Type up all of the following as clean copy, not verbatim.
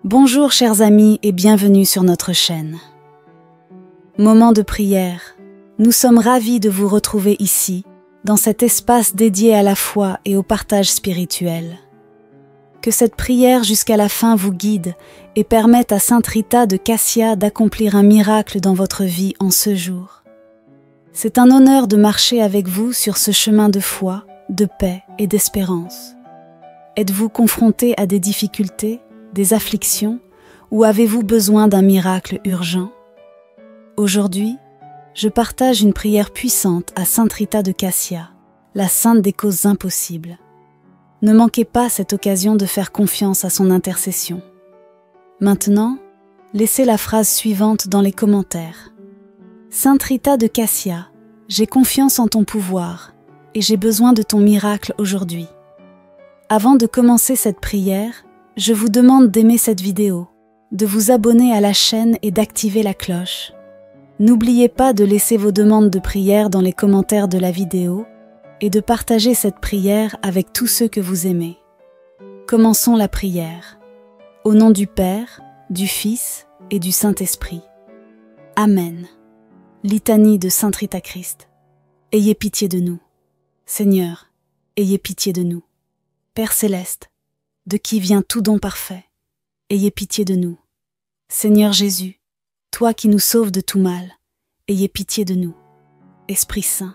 Bonjour chers amis et bienvenue sur notre chaîne. Moment de prière, nous sommes ravis de vous retrouver ici, dans cet espace dédié à la foi et au partage spirituel. Que cette prière jusqu'à la fin vous guide et permette à Sainte Rita de Cassia d'accomplir un miracle dans votre vie en ce jour. C'est un honneur de marcher avec vous sur ce chemin de foi, de paix et d'espérance. Êtes-vous confronté à des difficultés, des afflictions, ou avez-vous besoin d'un miracle urgent? Aujourd'hui, je partage une prière puissante à Sainte Rita de Cassia, la sainte des causes impossibles. Ne manquez pas cette occasion de faire confiance à son intercession. Maintenant, laissez la phrase suivante dans les commentaires. Sainte Rita de Cassia, j'ai confiance en ton pouvoir et j'ai besoin de ton miracle aujourd'hui. Avant de commencer cette prière, je vous demande d'aimer cette vidéo, de vous abonner à la chaîne et d'activer la cloche. N'oubliez pas de laisser vos demandes de prière dans les commentaires de la vidéo et de partager cette prière avec tous ceux que vous aimez. Commençons la prière. Au nom du Père, du Fils et du Saint-Esprit. Amen. Litanie de Sainte Rita Christ. Ayez pitié de nous. Seigneur, ayez pitié de nous. Père céleste, de qui vient tout don parfait, ayez pitié de nous. Seigneur Jésus, toi qui nous sauves de tout mal, ayez pitié de nous. Esprit Saint,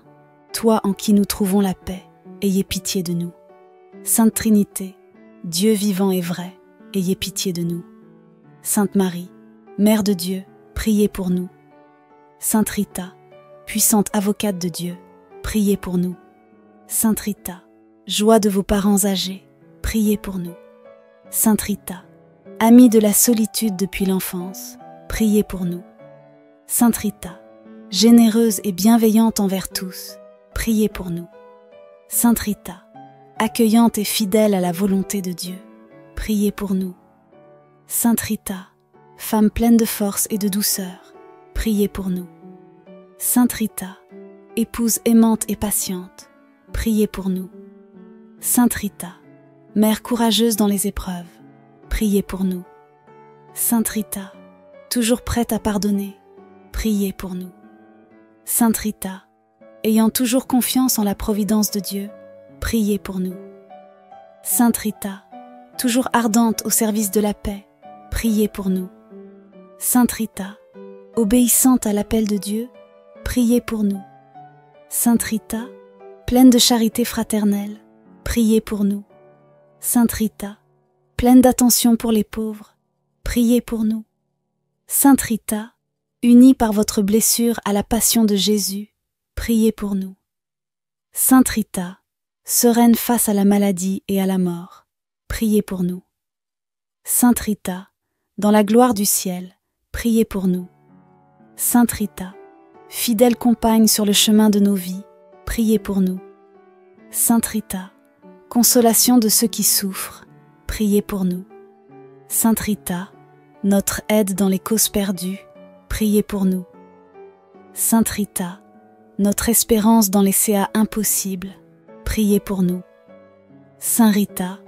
toi en qui nous trouvons la paix, ayez pitié de nous. Sainte Trinité, Dieu vivant et vrai, ayez pitié de nous. Sainte Marie, Mère de Dieu, priez pour nous. Sainte Rita, puissante avocate de Dieu, priez pour nous. Sainte Rita, joie de vos parents âgés, priez pour nous. Sainte Rita, amie de la solitude depuis l'enfance, priez pour nous. Sainte Rita, généreuse et bienveillante envers tous, priez pour nous. Sainte Rita, accueillante et fidèle à la volonté de Dieu, priez pour nous. Sainte Rita, femme pleine de force et de douceur, priez pour nous. Sainte Rita, épouse aimante et patiente, priez pour nous. Sainte Rita, mère courageuse dans les épreuves, priez pour nous. Sainte Rita, toujours prête à pardonner, priez pour nous. Sainte Rita, ayant toujours confiance en la providence de Dieu, priez pour nous. Sainte Rita, toujours ardente au service de la paix, priez pour nous. Sainte Rita, obéissante à l'appel de Dieu, priez pour nous. Sainte Rita, pleine de charité fraternelle, priez pour nous. Sainte Rita, pleine d'attention pour les pauvres, priez pour nous. Sainte Rita, unie par votre blessure à la passion de Jésus, priez pour nous. Sainte Rita, sereine face à la maladie et à la mort, priez pour nous. Sainte Rita, dans la gloire du ciel, priez pour nous. Sainte Rita, fidèle compagne sur le chemin de nos vies, priez pour nous. Sainte Rita, consolation de ceux qui souffrent, priez pour nous. Sainte Rita, notre aide dans les causes perdues, priez pour nous. Sainte Rita, notre espérance dans les CA impossibles, priez pour nous. Sainte Rita,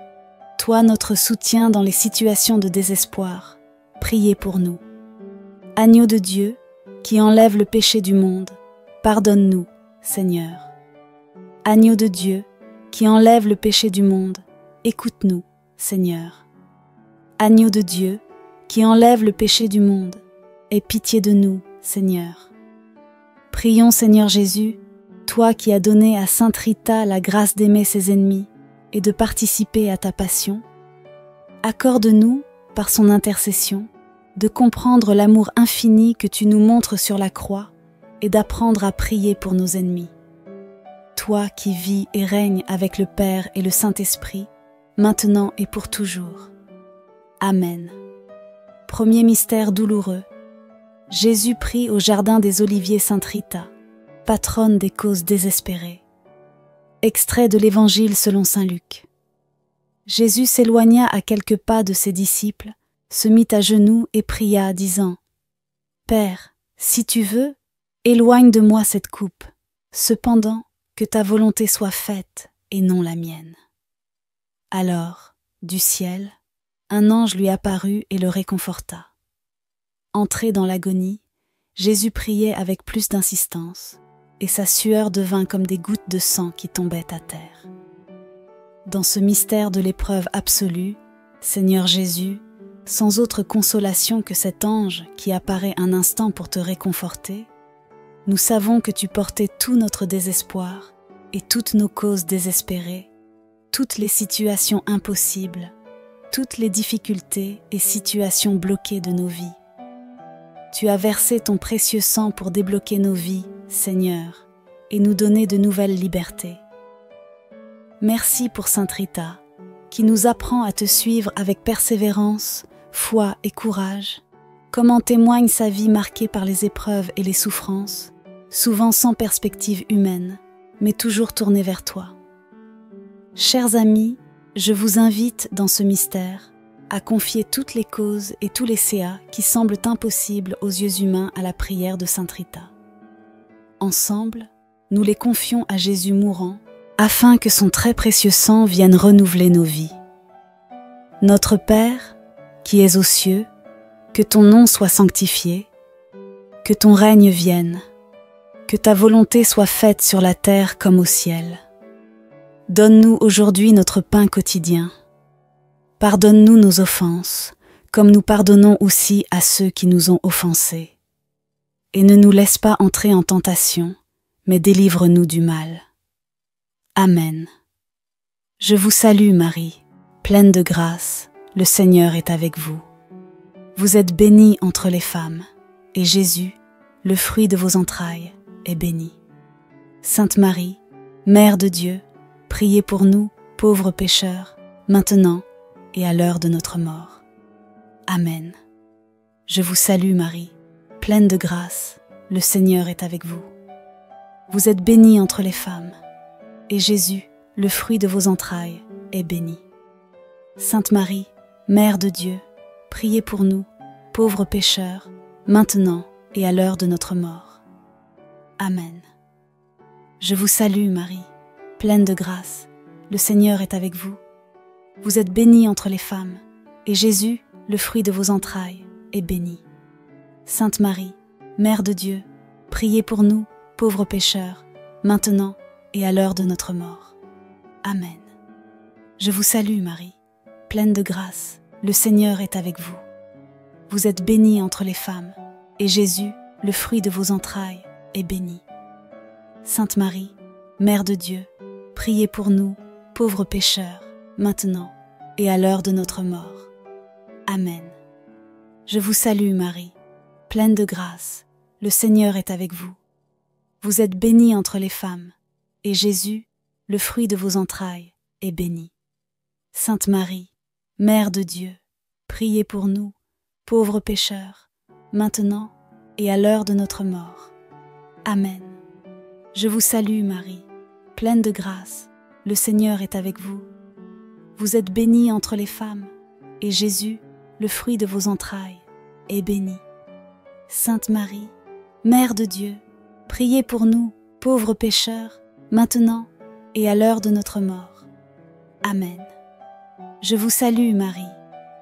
toi notre soutien dans les situations de désespoir, priez pour nous. Agneau de Dieu, qui enlève le péché du monde, pardonne-nous, Seigneur. Agneau de Dieu, qui enlève le péché du monde, écoute-nous, Seigneur. Agneau de Dieu, qui enlève le péché du monde, aie pitié de nous, Seigneur. Prions, Seigneur Jésus, toi qui as donné à Sainte Rita la grâce d'aimer ses ennemis et de participer à ta passion, accorde-nous, par son intercession, de comprendre l'amour infini que tu nous montres sur la croix et d'apprendre à prier pour nos ennemis. Toi qui vis et règnes avec le Père et le Saint-Esprit, maintenant et pour toujours. Amen. Premier mystère douloureux. Jésus prie au jardin des Oliviers Sainte Rita, patronne des causes désespérées. Extrait de l'Évangile selon saint Luc. Jésus s'éloigna à quelques pas de ses disciples, se mit à genoux et pria, disant : « Père, si tu veux, éloigne de moi cette coupe. Cependant, que ta volonté soit faite et non la mienne. » Alors, du ciel, un ange lui apparut et le réconforta. Entré dans l'agonie, Jésus priait avec plus d'insistance, et sa sueur devint comme des gouttes de sang qui tombaient à terre. Dans ce mystère de l'épreuve absolue, Seigneur Jésus, sans autre consolation que cet ange qui apparaît un instant pour te réconforter, nous savons que tu portais tout notre désespoir et toutes nos causes désespérées, toutes les situations impossibles, toutes les difficultés et situations bloquées de nos vies. Tu as versé ton précieux sang pour débloquer nos vies, Seigneur, et nous donner de nouvelles libertés. Merci pour Sainte Rita, qui nous apprend à te suivre avec persévérance, foi et courage, comme en témoigne sa vie marquée par les épreuves et les souffrances, souvent sans perspective humaine, mais toujours tournée vers toi. Chers amis, je vous invite dans ce mystère à confier toutes les causes et tous les CA qui semblent impossibles aux yeux humains à la prière de Sainte Rita. Ensemble, nous les confions à Jésus mourant, afin que son très précieux sang vienne renouveler nos vies. Notre Père, qui es aux cieux, que ton nom soit sanctifié, que ton règne vienne, que ta volonté soit faite sur la terre comme au ciel. Donne-nous aujourd'hui notre pain quotidien. Pardonne-nous nos offenses, comme nous pardonnons aussi à ceux qui nous ont offensés. Et ne nous laisse pas entrer en tentation, mais délivre-nous du mal. Amen. Je vous salue Marie, pleine de grâce, le Seigneur est avec vous. Vous êtes bénie entre les femmes, et Jésus, le fruit de vos entrailles, est béni. Sainte Marie, Mère de Dieu, priez pour nous, pauvres pécheurs, maintenant et à l'heure de notre mort. Amen. Je vous salue Marie, pleine de grâce, le Seigneur est avec vous. Vous êtes bénie entre les femmes, et Jésus, le fruit de vos entrailles, est béni. Sainte Marie, Mère de Dieu, priez pour nous, pauvres pécheurs, maintenant et à l'heure de notre mort. Amen. Je vous salue Marie, pleine de grâce, le Seigneur est avec vous. Vous êtes bénie entre les femmes, et Jésus, le fruit de vos entrailles, est béni. Sainte Marie, Mère de Dieu, priez pour nous, pauvres pécheurs, maintenant et à l'heure de notre mort. Amen. Je vous salue Marie, pleine de grâce, le Seigneur est avec vous. Vous êtes bénie entre les femmes, et Jésus, le fruit de vos entrailles, est béni. Sainte Marie, Mère de Dieu, priez pour nous, pauvres pécheurs, maintenant et à l'heure de notre mort. Amen. Je vous salue Marie, pleine de grâce, le Seigneur est avec vous. Vous êtes bénie entre les femmes, et Jésus, le fruit de vos entrailles, est béni. Sainte Marie, Mère de Dieu, priez pour nous, pauvres pécheurs, maintenant et à l'heure de notre mort. Amen. Je vous salue Marie, pleine de grâce, le Seigneur est avec vous. Vous êtes bénie entre les femmes, et Jésus, le fruit de vos entrailles, est béni. Sainte Marie, Mère de Dieu, priez pour nous, pauvres pécheurs, maintenant et à l'heure de notre mort. Amen. Je vous salue Marie,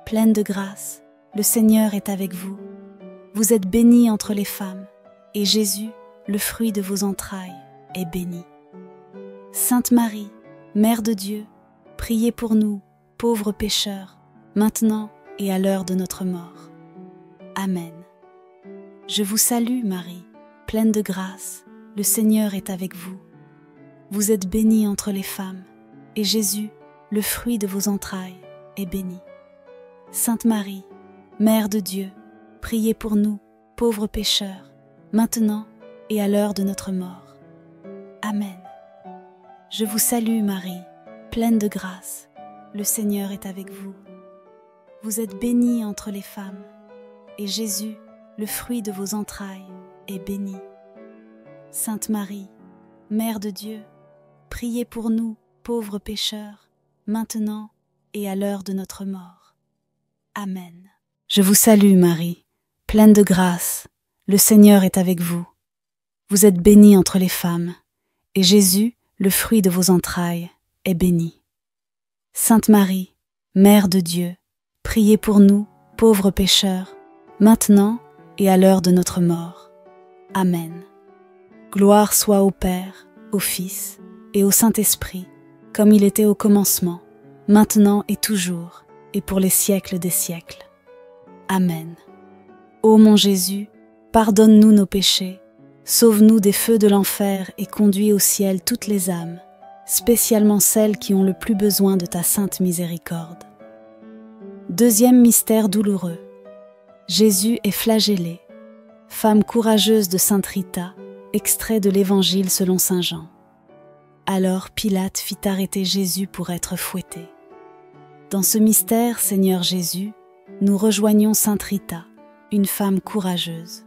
pleine de grâce, le Seigneur est avec vous. Vous êtes bénie entre les femmes, et Jésus, le fruit de vos entrailles, est béni. Sainte Marie, Mère de Dieu, priez pour nous, pauvres pécheurs, maintenant et à l'heure de notre mort. Amen. Je vous salue Marie, pleine de grâce, le Seigneur est avec vous. Vous êtes bénie entre les femmes, et Jésus, le fruit de vos entrailles, est béni. Sainte Marie, Mère de Dieu, priez pour nous, pauvres pécheurs, maintenant et à l'heure de notre mort. Amen. Je vous salue Marie, pleine de grâce, le Seigneur est avec vous. Vous êtes bénie entre les femmes, et Jésus, le fruit de vos entrailles, est béni. Sainte Marie, Mère de Dieu, priez pour nous, pauvres pécheurs, maintenant et à l'heure de notre mort. Amen. Je vous salue Marie, pleine de grâce, le Seigneur est avec vous. Vous êtes bénie entre les femmes, et Jésus, le fruit de vos entrailles, est béni. Sainte Marie, Mère de Dieu, priez pour nous, pauvres pécheurs, maintenant et à l'heure de notre mort. Amen. Gloire soit au Père, au Fils et au Saint-Esprit, comme il était au commencement, maintenant et toujours, et pour les siècles des siècles. Amen. Ô mon Jésus, pardonne-nous nos péchés, sauve-nous des feux de l'enfer et conduis au ciel toutes les âmes, spécialement celles qui ont le plus besoin de ta sainte miséricorde. Deuxième mystère douloureux. Jésus est flagellé. Femme courageuse de Sainte Rita, extrait de l'Évangile selon saint Jean. Alors Pilate fit arrêter Jésus pour être fouetté. Dans ce mystère, Seigneur Jésus, nous rejoignons Sainte Rita, une femme courageuse.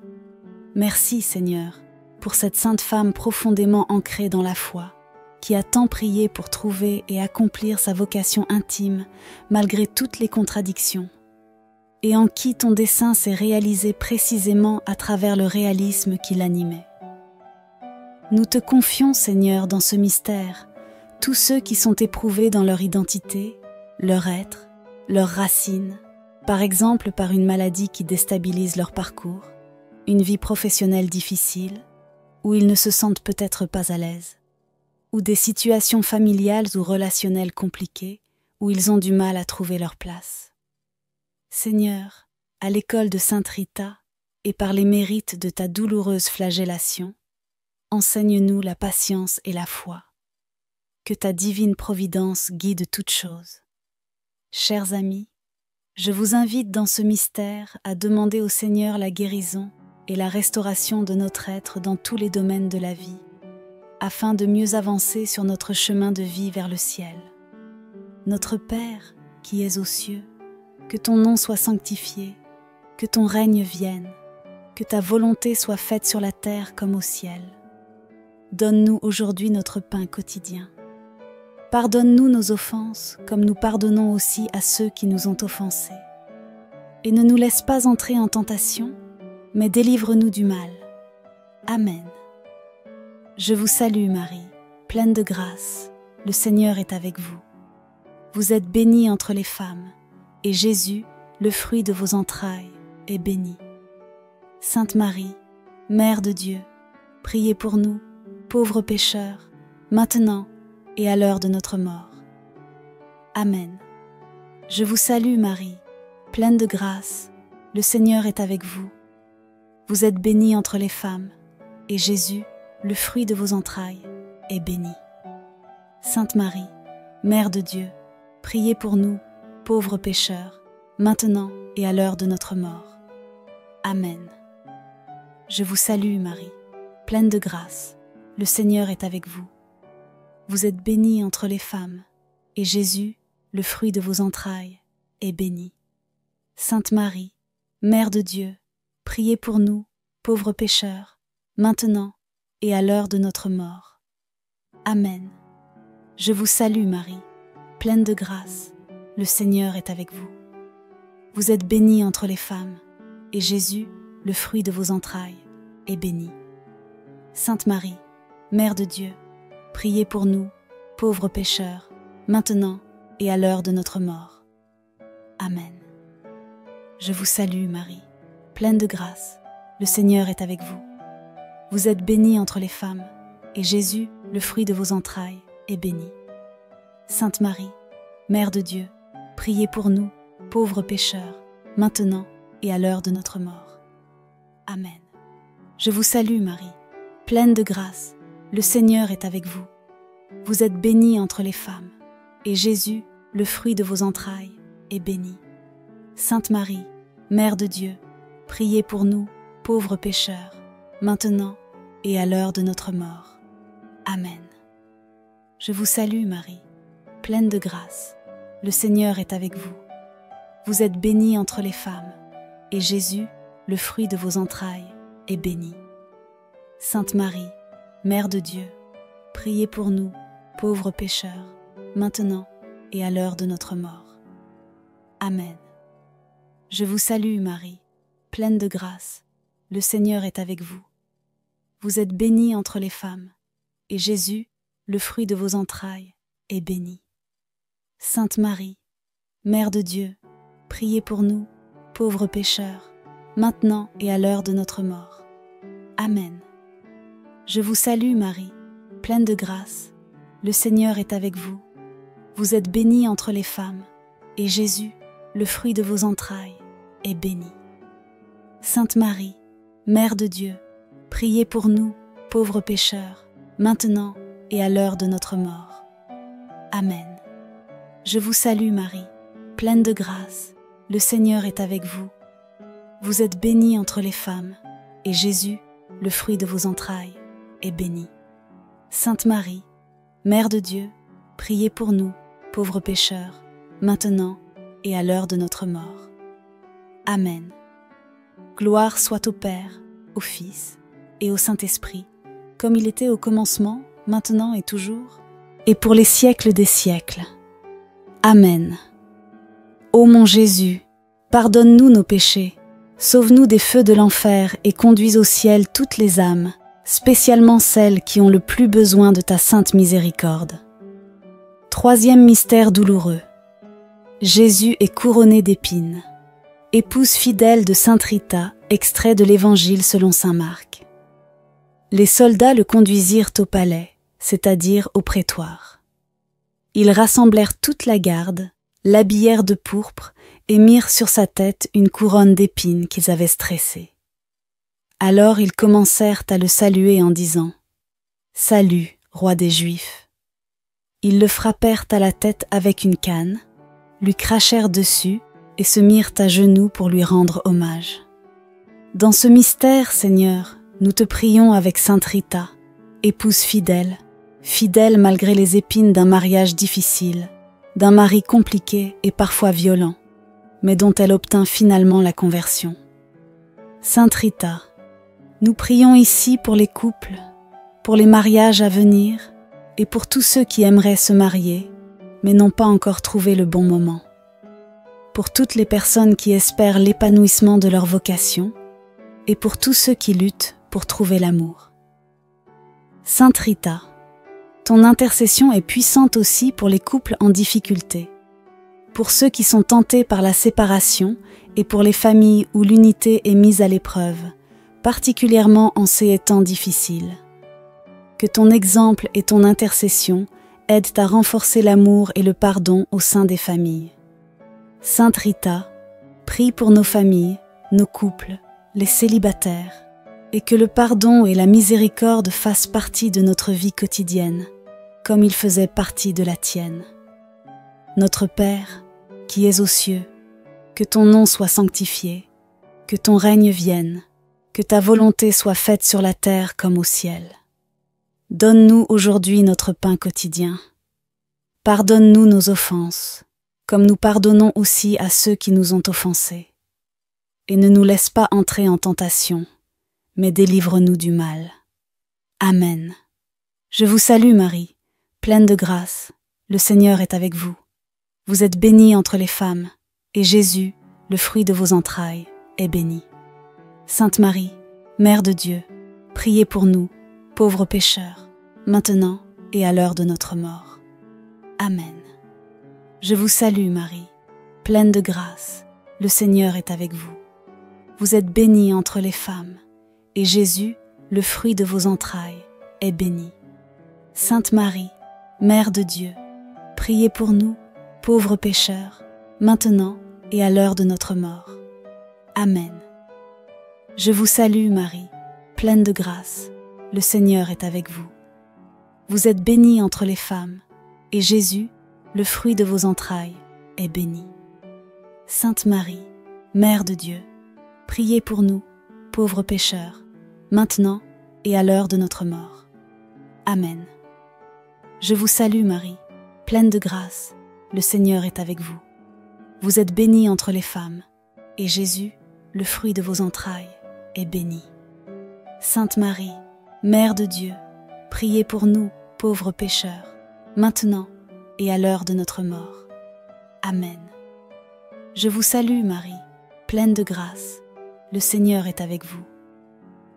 Merci, Seigneur, pour cette sainte femme profondément ancrée dans la foi, qui a tant prié pour trouver et accomplir sa vocation intime malgré toutes les contradictions, et en qui ton dessein s'est réalisé précisément à travers le réalisme qui l'animait. Nous te confions, Seigneur, dans ce mystère, tous ceux qui sont éprouvés dans leur identité, leur être, leurs racines, par exemple par une maladie qui déstabilise leur parcours, une vie professionnelle difficile, où ils ne se sentent peut-être pas à l'aise, ou des situations familiales ou relationnelles compliquées, où ils ont du mal à trouver leur place. Seigneur, à l'école de Sainte Rita, et par les mérites de ta douloureuse flagellation, enseigne-nous la patience et la foi. Que ta divine providence guide toutes choses. Chers amis, je vous invite dans ce mystère à demander au Seigneur la guérison et la restauration de notre être dans tous les domaines de la vie, afin de mieux avancer sur notre chemin de vie vers le ciel. Notre Père, qui es aux cieux, que ton nom soit sanctifié, que ton règne vienne, que ta volonté soit faite sur la terre comme au ciel. Donne-nous aujourd'hui notre pain quotidien. Pardonne-nous nos offenses, comme nous pardonnons aussi à ceux qui nous ont offensés. Et ne nous laisse pas entrer en tentation, mais délivre-nous du mal. Amen. Je vous salue Marie, pleine de grâce, le Seigneur est avec vous. Vous êtes bénie entre les femmes, et Jésus, le fruit de vos entrailles, est béni. Sainte Marie, Mère de Dieu, priez pour nous, pauvres pécheurs, maintenant et à l'heure de notre mort. Amen. Je vous salue Marie, pleine de grâce, le Seigneur est avec vous. Vous êtes bénie entre les femmes, et Jésus, le fruit de vos entrailles, est béni. Sainte Marie, Mère de Dieu, priez pour nous, pauvres pécheurs, maintenant et à l'heure de notre mort. Amen. Je vous salue Marie, pleine de grâce, le Seigneur est avec vous. Vous êtes bénie entre les femmes, et Jésus, le fruit de vos entrailles, est béni. Sainte Marie, Mère de Dieu, priez pour nous, pauvres pécheurs, maintenant et à l'heure de notre mort. Amen. Je vous salue Marie, pleine de grâce, le Seigneur est avec vous. Vous êtes bénie entre les femmes, et Jésus, le fruit de vos entrailles, est béni. Sainte Marie, Mère de Dieu, priez pour nous, pauvres pécheurs, maintenant et à l'heure de notre mort. Amen. Je vous salue Marie, pleine de grâce, le Seigneur est avec vous. Vous êtes bénie entre les femmes, et Jésus, le fruit de vos entrailles, est béni. Sainte Marie, Mère de Dieu, priez pour nous, pauvres pécheurs, maintenant et à l'heure de notre mort. Amen. Je vous salue Marie, pleine de grâce, le Seigneur est avec vous. Vous êtes bénie entre les femmes, et Jésus, le fruit de vos entrailles, est béni. Sainte Marie, Mère de Dieu, priez pour nous, pauvres pécheurs, maintenant et à l'heure de notre mort. Amen. Je vous salue Marie, pleine de grâce, le Seigneur est avec vous. Vous êtes bénie entre les femmes, et Jésus, le fruit de vos entrailles, est béni. Sainte Marie, Mère de Dieu, priez pour nous, pauvres pécheurs, maintenant et à l'heure de notre mort. Amen. Je vous salue Marie, pleine de grâce, le Seigneur est avec vous. Vous êtes bénie entre les femmes, et Jésus, le fruit de vos entrailles, est béni. Sainte Marie, Mère de Dieu, priez pour nous, pauvres pécheurs, maintenant et à l'heure de notre mort. Amen. Je vous salue Marie, pleine de grâce, le Seigneur est avec vous. Vous êtes bénie entre les femmes, et Jésus, le fruit de vos entrailles, est béni. Sainte Marie, Mère de Dieu, priez pour nous, pauvres pécheurs, maintenant et à l'heure de notre mort. Amen. Je vous salue Marie, pleine de grâce, le Seigneur est avec vous. Vous êtes bénie entre les femmes, et Jésus, le fruit de vos entrailles, est béni. Sainte Marie, Mère de Dieu, priez pour nous, pauvres pécheurs, maintenant et à l'heure de notre mort. Amen. Gloire soit au Père, au Fils et au Saint-Esprit, comme il était au commencement, maintenant et toujours, et pour les siècles des siècles. Amen. Ô mon Jésus, pardonne-nous nos péchés, sauve-nous des feux de l'enfer et conduis au ciel toutes les âmes, spécialement celles qui ont le plus besoin de ta sainte miséricorde. Troisième mystère douloureux. Jésus est couronné d'épines. Épouse fidèle de sainte Rita, extrait de l'Évangile selon saint Marc. Les soldats le conduisirent au palais, c'est-à-dire au prétoire. Ils rassemblèrent toute la garde, l'habillèrent de pourpre et mirent sur sa tête une couronne d'épines qu'ils avaient stressée. Alors ils commencèrent à le saluer en disant « Salut, roi des Juifs !» Ils le frappèrent à la tête avec une canne, lui crachèrent dessus et se mirent à genoux pour lui rendre hommage. Dans ce mystère, Seigneur, nous te prions avec sainte Rita, épouse fidèle, fidèle malgré les épines d'un mariage difficile, d'un mari compliqué et parfois violent, mais dont elle obtint finalement la conversion. Sainte Rita, nous prions ici pour les couples, pour les mariages à venir et pour tous ceux qui aimeraient se marier, mais n'ont pas encore trouvé le bon moment. Pour toutes les personnes qui espèrent l'épanouissement de leur vocation et pour tous ceux qui luttent pour trouver l'amour. Sainte Rita, ton intercession est puissante aussi pour les couples en difficulté, pour ceux qui sont tentés par la séparation et pour les familles où l'unité est mise à l'épreuve, particulièrement en ces temps difficiles. Que ton exemple et ton intercession aident à renforcer l'amour et le pardon au sein des familles. Sainte Rita, prie pour nos familles, nos couples, les célibataires, et que le pardon et la miséricorde fassent partie de notre vie quotidienne, comme ils faisaient partie de la tienne. Notre Père, qui es aux cieux, que ton nom soit sanctifié, que ton règne vienne, que ta volonté soit faite sur la terre comme au ciel. Donne-nous aujourd'hui notre pain quotidien. Pardonne-nous nos offenses, comme nous pardonnons aussi à ceux qui nous ont offensés. Et ne nous laisse pas entrer en tentation, mais délivre-nous du mal. Amen. Je vous salue Marie, pleine de grâce, le Seigneur est avec vous. Vous êtes bénie entre les femmes, et Jésus, le fruit de vos entrailles, est béni. Sainte Marie, Mère de Dieu, priez pour nous, pauvres pécheurs, maintenant et à l'heure de notre mort. Amen. Je vous salue Marie, pleine de grâce, le Seigneur est avec vous. Vous êtes bénie entre les femmes, et Jésus, le fruit de vos entrailles, est béni. Sainte Marie, Mère de Dieu, priez pour nous, pauvres pécheurs, maintenant et à l'heure de notre mort. Amen. Je vous salue Marie, pleine de grâce, le Seigneur est avec vous. Vous êtes bénie entre les femmes, et Jésus, le fruit de vos entrailles, est béni. Sainte Marie, Mère de Dieu, priez pour nous, pauvres pécheurs, maintenant et à l'heure de notre mort. Amen. Je vous salue Marie, pleine de grâce, le Seigneur est avec vous. Vous êtes bénie entre les femmes, et Jésus, le fruit de vos entrailles, est béni. Sainte Marie, Mère de Dieu, priez pour nous, pauvres pécheurs, maintenant et à l'heure de notre mort. Amen. Je vous salue Marie, pleine de grâce, le Seigneur est avec vous.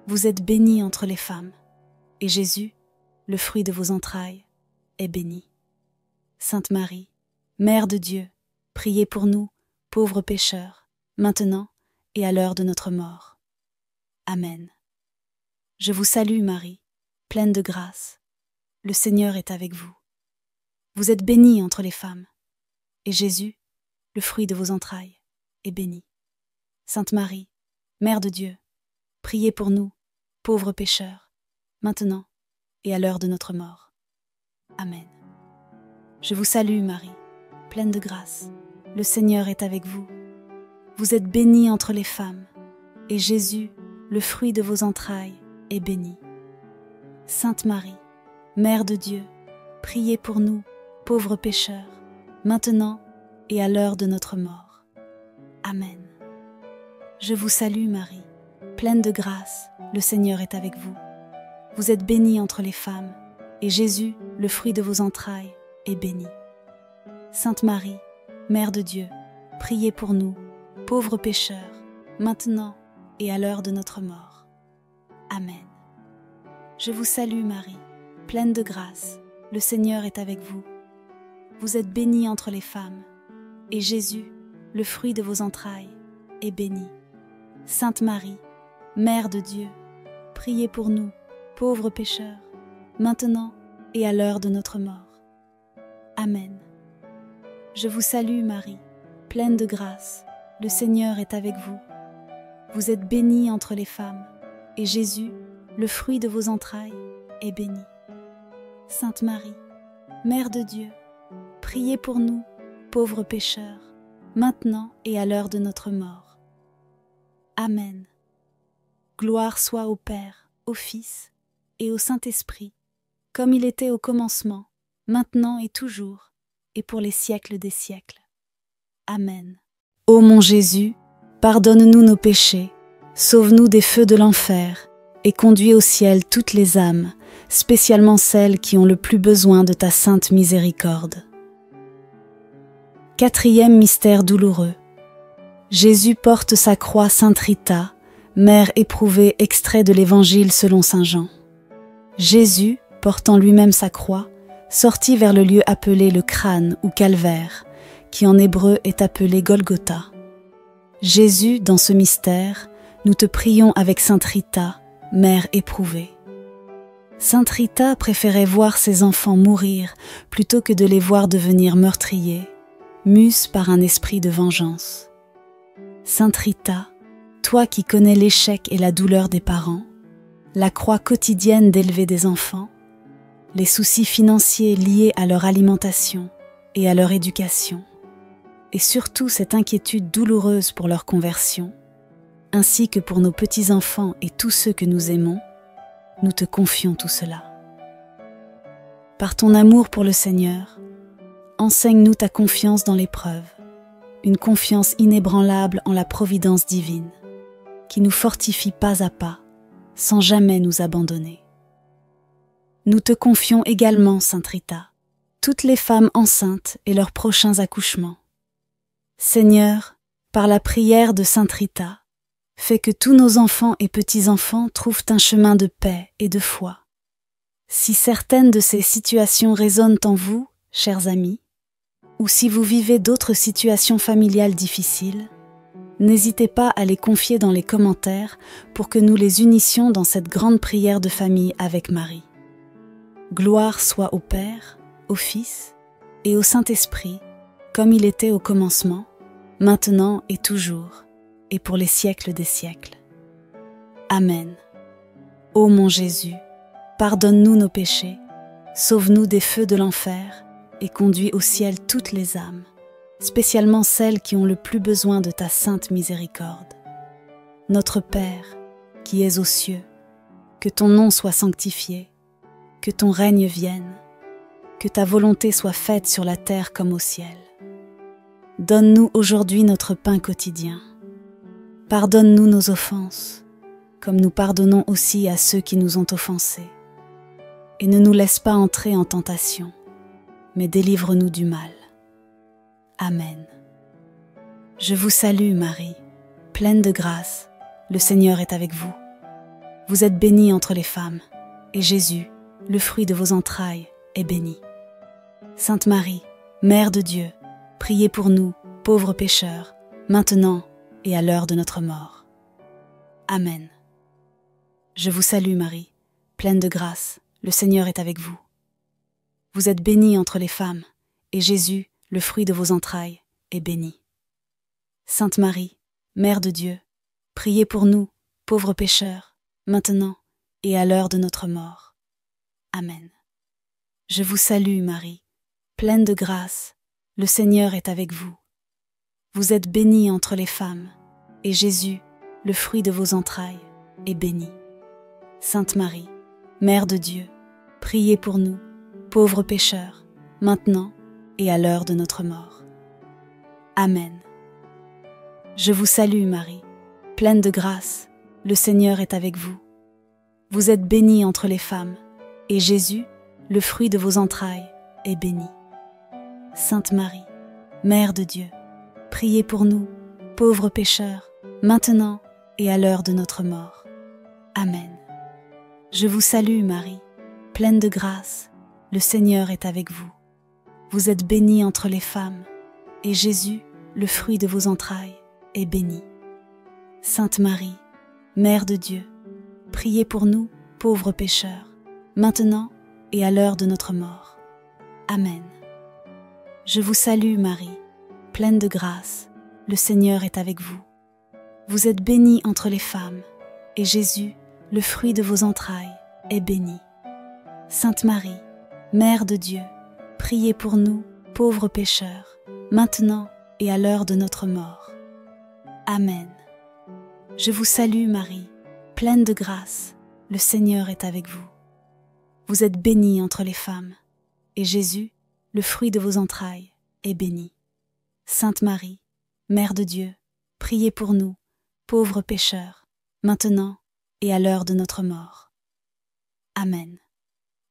Vous êtes bénie entre les femmes, et Jésus, le fruit de vos entrailles, est béni. Sainte Marie, Mère de Dieu, priez pour nous, pauvres pécheurs, maintenant et à l'heure de notre mort. Amen. Je vous salue Marie, pleine de grâce. Le Seigneur est avec vous. Vous êtes bénie entre les femmes, et Jésus, le fruit de vos entrailles, est béni. Sainte Marie, Mère de Dieu, priez pour nous, pauvres pécheurs, maintenant et à l'heure de notre mort. Amen. Je vous salue Marie, pleine de grâce. Le Seigneur est avec vous. Vous êtes bénie entre les femmes, et Jésus, le fruit de vos entrailles, est béni. Sainte Marie, Mère de Dieu, priez pour nous, pauvres pécheurs, maintenant et à l'heure de notre mort. Amen. Je vous salue Marie, pleine de grâce, le Seigneur est avec vous. Vous êtes bénie entre les femmes, et Jésus, le fruit de vos entrailles, est béni. Sainte Marie, Mère de Dieu, priez pour nous, pauvres pécheurs, maintenant et à l'heure de notre mort. Amen. Je vous salue Marie, pleine de grâce, le Seigneur est avec vous. Vous êtes bénie entre les femmes, et Jésus, le fruit de vos entrailles, est béni. Sainte Marie, Mère de Dieu, priez pour nous, pauvres pécheurs, maintenant et à l'heure de notre mort. Amen. Je vous salue Marie, pleine de grâce, le Seigneur est avec vous. Vous êtes bénie entre les femmes, et Jésus, le fruit de vos entrailles, est béni. Sainte Marie, Mère de Dieu, priez pour nous, pauvres pécheurs, maintenant et à l'heure de notre mort. Amen. Gloire soit au Père, au Fils et au Saint-Esprit, comme il était au commencement, maintenant et toujours, et pour les siècles des siècles. Amen. Ô mon Jésus, pardonne-nous nos péchés, sauve-nous des feux de l'enfer, et conduis au ciel toutes les âmes, spécialement celles qui ont le plus besoin de ta sainte miséricorde. Quatrième mystère douloureux. Jésus porte sa croix Sainte Rita, mère éprouvée, extrait de l'Évangile selon saint Jean. Jésus, portant lui-même sa croix, sortit vers le lieu appelé le crâne ou calvaire, qui en hébreu est appelé Golgotha. Jésus, dans ce mystère, nous te prions avec Sainte Rita, mère éprouvée. Sainte Rita préférait voir ses enfants mourir plutôt que de les voir devenir meurtriers, muse par un esprit de vengeance. Sainte Rita, toi qui connais l'échec et la douleur des parents, la croix quotidienne d'élever des enfants, les soucis financiers liés à leur alimentation et à leur éducation, et surtout cette inquiétude douloureuse pour leur conversion, ainsi que pour nos petits-enfants et tous ceux que nous aimons, nous te confions tout cela. Par ton amour pour le Seigneur, enseigne-nous ta confiance dans l'épreuve, une confiance inébranlable en la providence divine, qui nous fortifie pas à pas, sans jamais nous abandonner. Nous te confions également, Sainte Rita, toutes les femmes enceintes et leurs prochains accouchements. Seigneur, par la prière de Sainte Rita, fais que tous nos enfants et petits-enfants trouvent un chemin de paix et de foi. Si certaines de ces situations résonnent en vous, chers amis, ou si vous vivez d'autres situations familiales difficiles, n'hésitez pas à les confier dans les commentaires pour que nous les unissions dans cette grande prière de famille avec Marie. Gloire soit au Père, au Fils et au Saint-Esprit, comme il était au commencement, maintenant et toujours, et pour les siècles des siècles. Amen. Ô mon Jésus, pardonne-nous nos péchés, sauve-nous des feux de l'enfer et conduis au ciel toutes les âmes, spécialement celles qui ont le plus besoin de ta sainte miséricorde. Notre Père, qui es aux cieux, que ton nom soit sanctifié, que ton règne vienne, que ta volonté soit faite sur la terre comme au ciel. Donne-nous aujourd'hui notre pain quotidien. Pardonne-nous nos offenses, comme nous pardonnons aussi à ceux qui nous ont offensés. Et ne nous laisse pas entrer en tentation, mais délivre-nous du mal. Amen. Je vous salue Marie, pleine de grâce, le Seigneur est avec vous. Vous êtes bénie entre les femmes, et Jésus, le fruit de vos entrailles, est béni. Sainte Marie, Mère de Dieu, priez pour nous, pauvres pécheurs, maintenant et à l'heure de notre mort. Amen. Je vous salue Marie, pleine de grâce, le Seigneur est avec vous. Vous êtes bénie entre les femmes, et Jésus, le fruit de vos entrailles, est béni. Sainte Marie, Mère de Dieu, priez pour nous, pauvres pécheurs, maintenant et à l'heure de notre mort. Amen. Je vous salue Marie, pleine de grâce, le Seigneur est avec vous. Vous êtes bénie entre les femmes, et Jésus, le fruit de vos entrailles, est béni. Sainte Marie, Mère de Dieu, priez pour nous, pauvres pécheurs, maintenant et à l'heure de notre mort. Amen. Je vous salue Marie, pleine de grâce, le Seigneur est avec vous. Vous êtes bénie entre les femmes, et Jésus, le fruit de vos entrailles, est béni. Sainte Marie, Mère de Dieu, priez pour nous, pauvres pécheurs, maintenant et à l'heure de notre mort. Amen. Je vous salue Marie, pleine de grâce, le Seigneur est avec vous. Vous êtes bénie entre les femmes, et Jésus, le fruit de vos entrailles, est béni. Sainte Marie, Mère de Dieu, priez pour nous, pauvres pécheurs, maintenant et à l'heure de notre mort. Amen. Je vous salue Marie, pleine de grâce, le Seigneur est avec vous. Vous êtes bénie entre les femmes, et Jésus, le fruit de vos entrailles, est béni. Sainte Marie, Mère de Dieu, priez pour nous, pauvres pécheurs, maintenant et à l'heure de notre mort. Amen. Je vous salue Marie, pleine de grâce, le Seigneur est avec vous. Vous êtes bénie entre les femmes, et Jésus, le fruit de vos entrailles, est béni. Sainte Marie, Mère de Dieu, priez pour nous, pauvres pécheurs, maintenant et à l'heure de notre mort. Amen.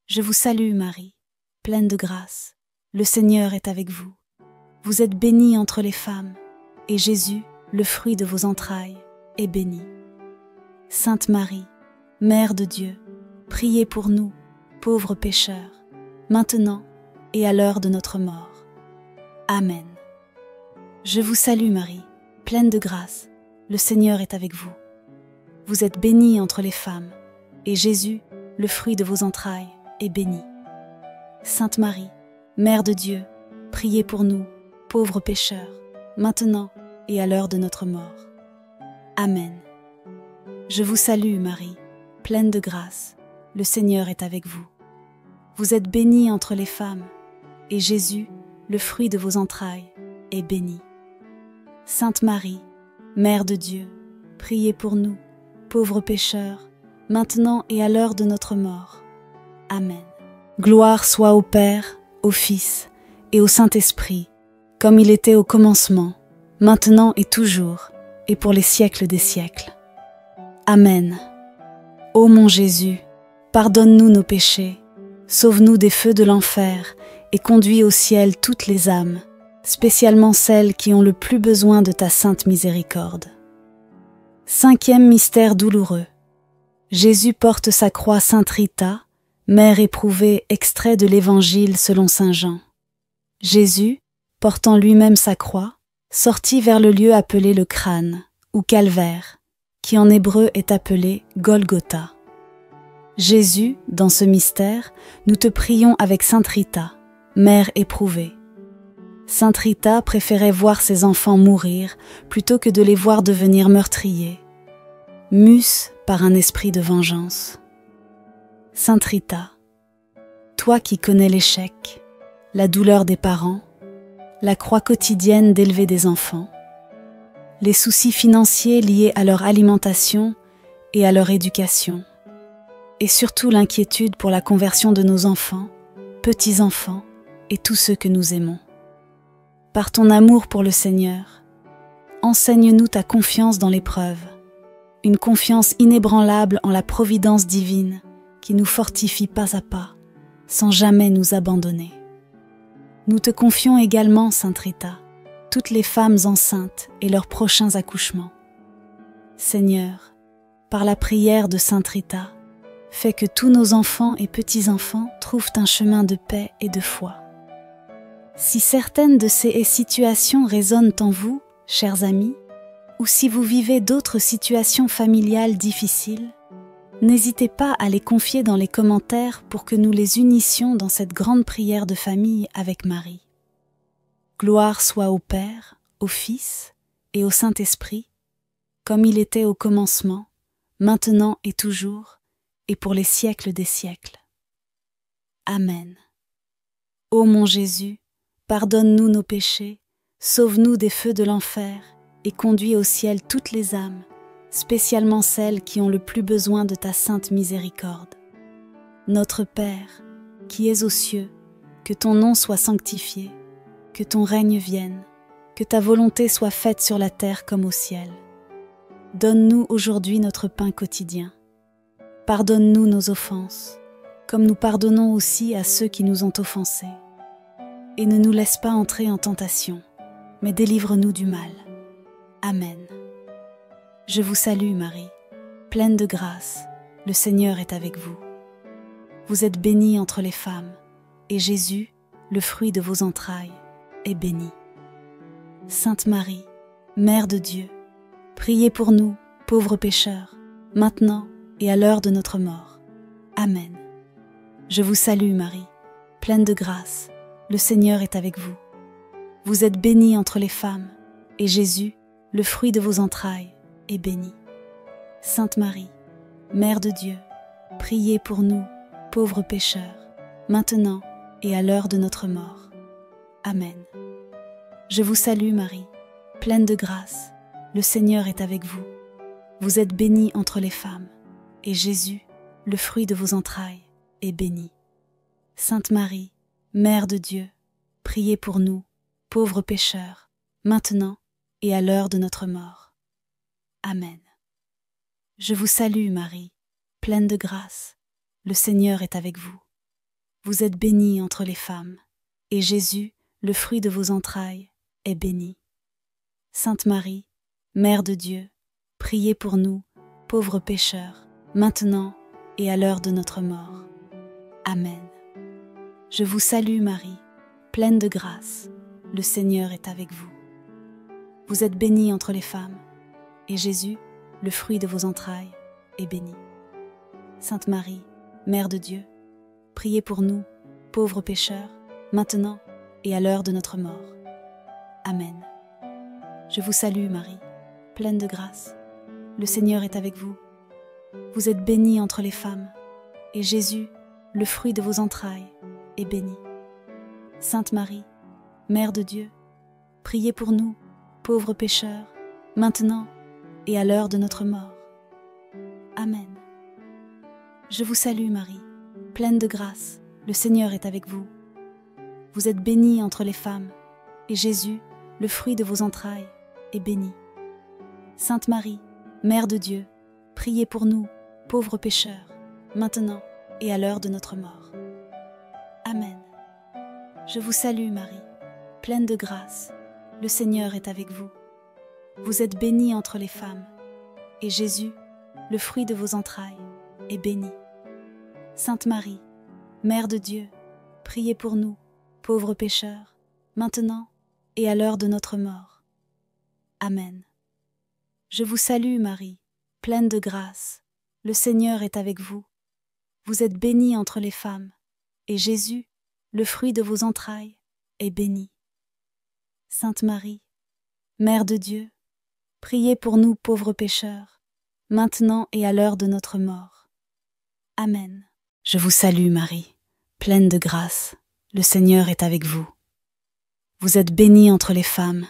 Je vous salue Marie, pleine de grâce, le Seigneur est avec vous. Vous êtes bénie entre les femmes, et Jésus, le fruit de vos entrailles, est béni. Sainte Marie, Mère de Dieu, priez pour nous, pauvres pécheurs, maintenant et à l'heure de notre mort. Amen. Je vous salue Marie, pleine de grâce, le Seigneur est avec vous. Vous êtes bénie entre les femmes, et Jésus, le fruit de vos entrailles, est béni. Sainte Marie, Mère de Dieu, priez pour nous, pauvres pécheurs, maintenant et à l'heure de notre mort. Amen. Je vous salue Marie, pleine de grâce, le Seigneur est avec vous. Vous êtes bénie entre les femmes, et Jésus, le fruit de vos entrailles, est béni. Sainte Marie, Mère de Dieu, priez pour nous, pauvres pécheurs, maintenant et à l'heure de notre mort. Amen. Gloire soit au Père, au Fils et au Saint-Esprit, comme il était au commencement, maintenant et toujours, et pour les siècles des siècles. Amen. Ô mon Jésus, pardonne-nous nos péchés, sauve-nous des feux de l'enfer et conduis au ciel toutes les âmes, spécialement celles qui ont le plus besoin de ta sainte miséricorde. Cinquième mystère douloureux. Jésus porte sa croix Sainte Rita, mère éprouvée, extrait de l'Évangile selon saint Jean. Jésus, portant lui-même sa croix, sortit vers le lieu appelé le crâne, ou calvaire, qui en hébreu est appelé Golgotha. Jésus, dans ce mystère, nous te prions avec Sainte Rita, mère éprouvée. Sainte Rita préférait voir ses enfants mourir plutôt que de les voir devenir meurtriers, mus par un esprit de vengeance. Sainte Rita, toi qui connais l'échec, la douleur des parents, la croix quotidienne d'élever des enfants, les soucis financiers liés à leur alimentation et à leur éducation, et surtout l'inquiétude pour la conversion de nos enfants, petits-enfants et tous ceux que nous aimons. Par ton amour pour le Seigneur, enseigne-nous ta confiance dans l'épreuve, une confiance inébranlable en la providence divine qui nous fortifie pas à pas, sans jamais nous abandonner. Nous te confions également, Sainte Rita, toutes les femmes enceintes et leurs prochains accouchements. Seigneur, par la prière de Sainte Rita, fais que tous nos enfants et petits-enfants trouvent un chemin de paix et de foi. Si certaines de ces situations résonnent en vous, chers amis, ou si vous vivez d'autres situations familiales difficiles, n'hésitez pas à les confier dans les commentaires pour que nous les unissions dans cette grande prière de famille avec Marie. Gloire soit au Père, au Fils et au Saint-Esprit, comme il était au commencement, maintenant et toujours, et pour les siècles des siècles. Amen. Ô mon Jésus, pardonne-nous nos péchés, sauve-nous des feux de l'enfer et conduis au ciel toutes les âmes, spécialement celles qui ont le plus besoin de ta sainte miséricorde. Notre Père, qui es aux cieux, que ton nom soit sanctifié, que ton règne vienne, que ta volonté soit faite sur la terre comme au ciel. Donne-nous aujourd'hui notre pain quotidien. Pardonne-nous nos offenses, comme nous pardonnons aussi à ceux qui nous ont offensés. Et ne nous laisse pas entrer en tentation, mais délivre-nous du mal. Amen. Je vous salue Marie, pleine de grâce, le Seigneur est avec vous. Vous êtes bénie entre les femmes, et Jésus, le fruit de vos entrailles, est béni. Sainte Marie, Mère de Dieu, priez pour nous, pauvres pécheurs, maintenant et à l'heure de notre mort. Amen. Je vous salue Marie, pleine de grâce, le Seigneur est avec vous. Vous êtes bénie entre les femmes, et Jésus, le fruit de vos entrailles, est béni. Sainte Marie, Mère de Dieu, priez pour nous, pauvres pécheurs, maintenant et à l'heure de notre mort. Amen. Je vous salue Marie, pleine de grâce, le Seigneur est avec vous. Vous êtes bénie entre les femmes, et Jésus, le fruit de vos entrailles, est béni. Sainte Marie, Mère de Dieu, priez pour nous, pauvres pécheurs, maintenant et à l'heure de notre mort. Amen. Je vous salue Marie, pleine de grâce, le Seigneur est avec vous. Vous êtes bénie entre les femmes, et Jésus, le fruit de vos entrailles, est béni. Sainte Marie, Mère de Dieu, priez pour nous, pauvres pécheurs, maintenant et à l'heure de notre mort. Amen. Je vous salue Marie, pleine de grâce, le Seigneur est avec vous. Vous êtes bénie entre les femmes, et Jésus, le fruit de vos entrailles, est béni. Sainte Marie, Mère de Dieu, priez pour nous, pauvres pécheurs, maintenant et à l'heure de notre mort. Amen. Je vous salue Marie, pleine de grâce, le Seigneur est avec vous. Vous êtes bénie entre les femmes, et Jésus, le fruit de vos entrailles, est béni. Sainte Marie, Mère de Dieu, priez pour nous, pauvres pécheurs, maintenant et à l'heure de notre mort. Amen. Je vous salue Marie, pleine de grâce, le Seigneur est avec vous. Vous êtes bénie entre les femmes, et Jésus, le fruit de vos entrailles, est béni. Sainte Marie, Mère de Dieu, priez pour nous, pauvres pécheurs, maintenant et à l'heure de notre mort. Amen. Je vous salue Marie, pleine de grâce, le Seigneur est avec vous. Vous êtes bénie entre les femmes, et Jésus, le fruit de vos entrailles, est béni. Sainte Marie, Mère de Dieu, priez pour nous, pauvres pécheurs, maintenant et à l'heure de notre mort. Amen. Je vous salue Marie, pleine de grâce, le Seigneur est avec vous. Vous êtes bénie entre les femmes, et Jésus, le fruit de vos entrailles, est béni. Sainte Marie, Mère de Dieu, priez pour nous pauvres pécheurs, maintenant et à l'heure de notre mort. Amen. Je vous salue Marie, pleine de grâce, le Seigneur est avec vous. Vous êtes bénie entre les femmes,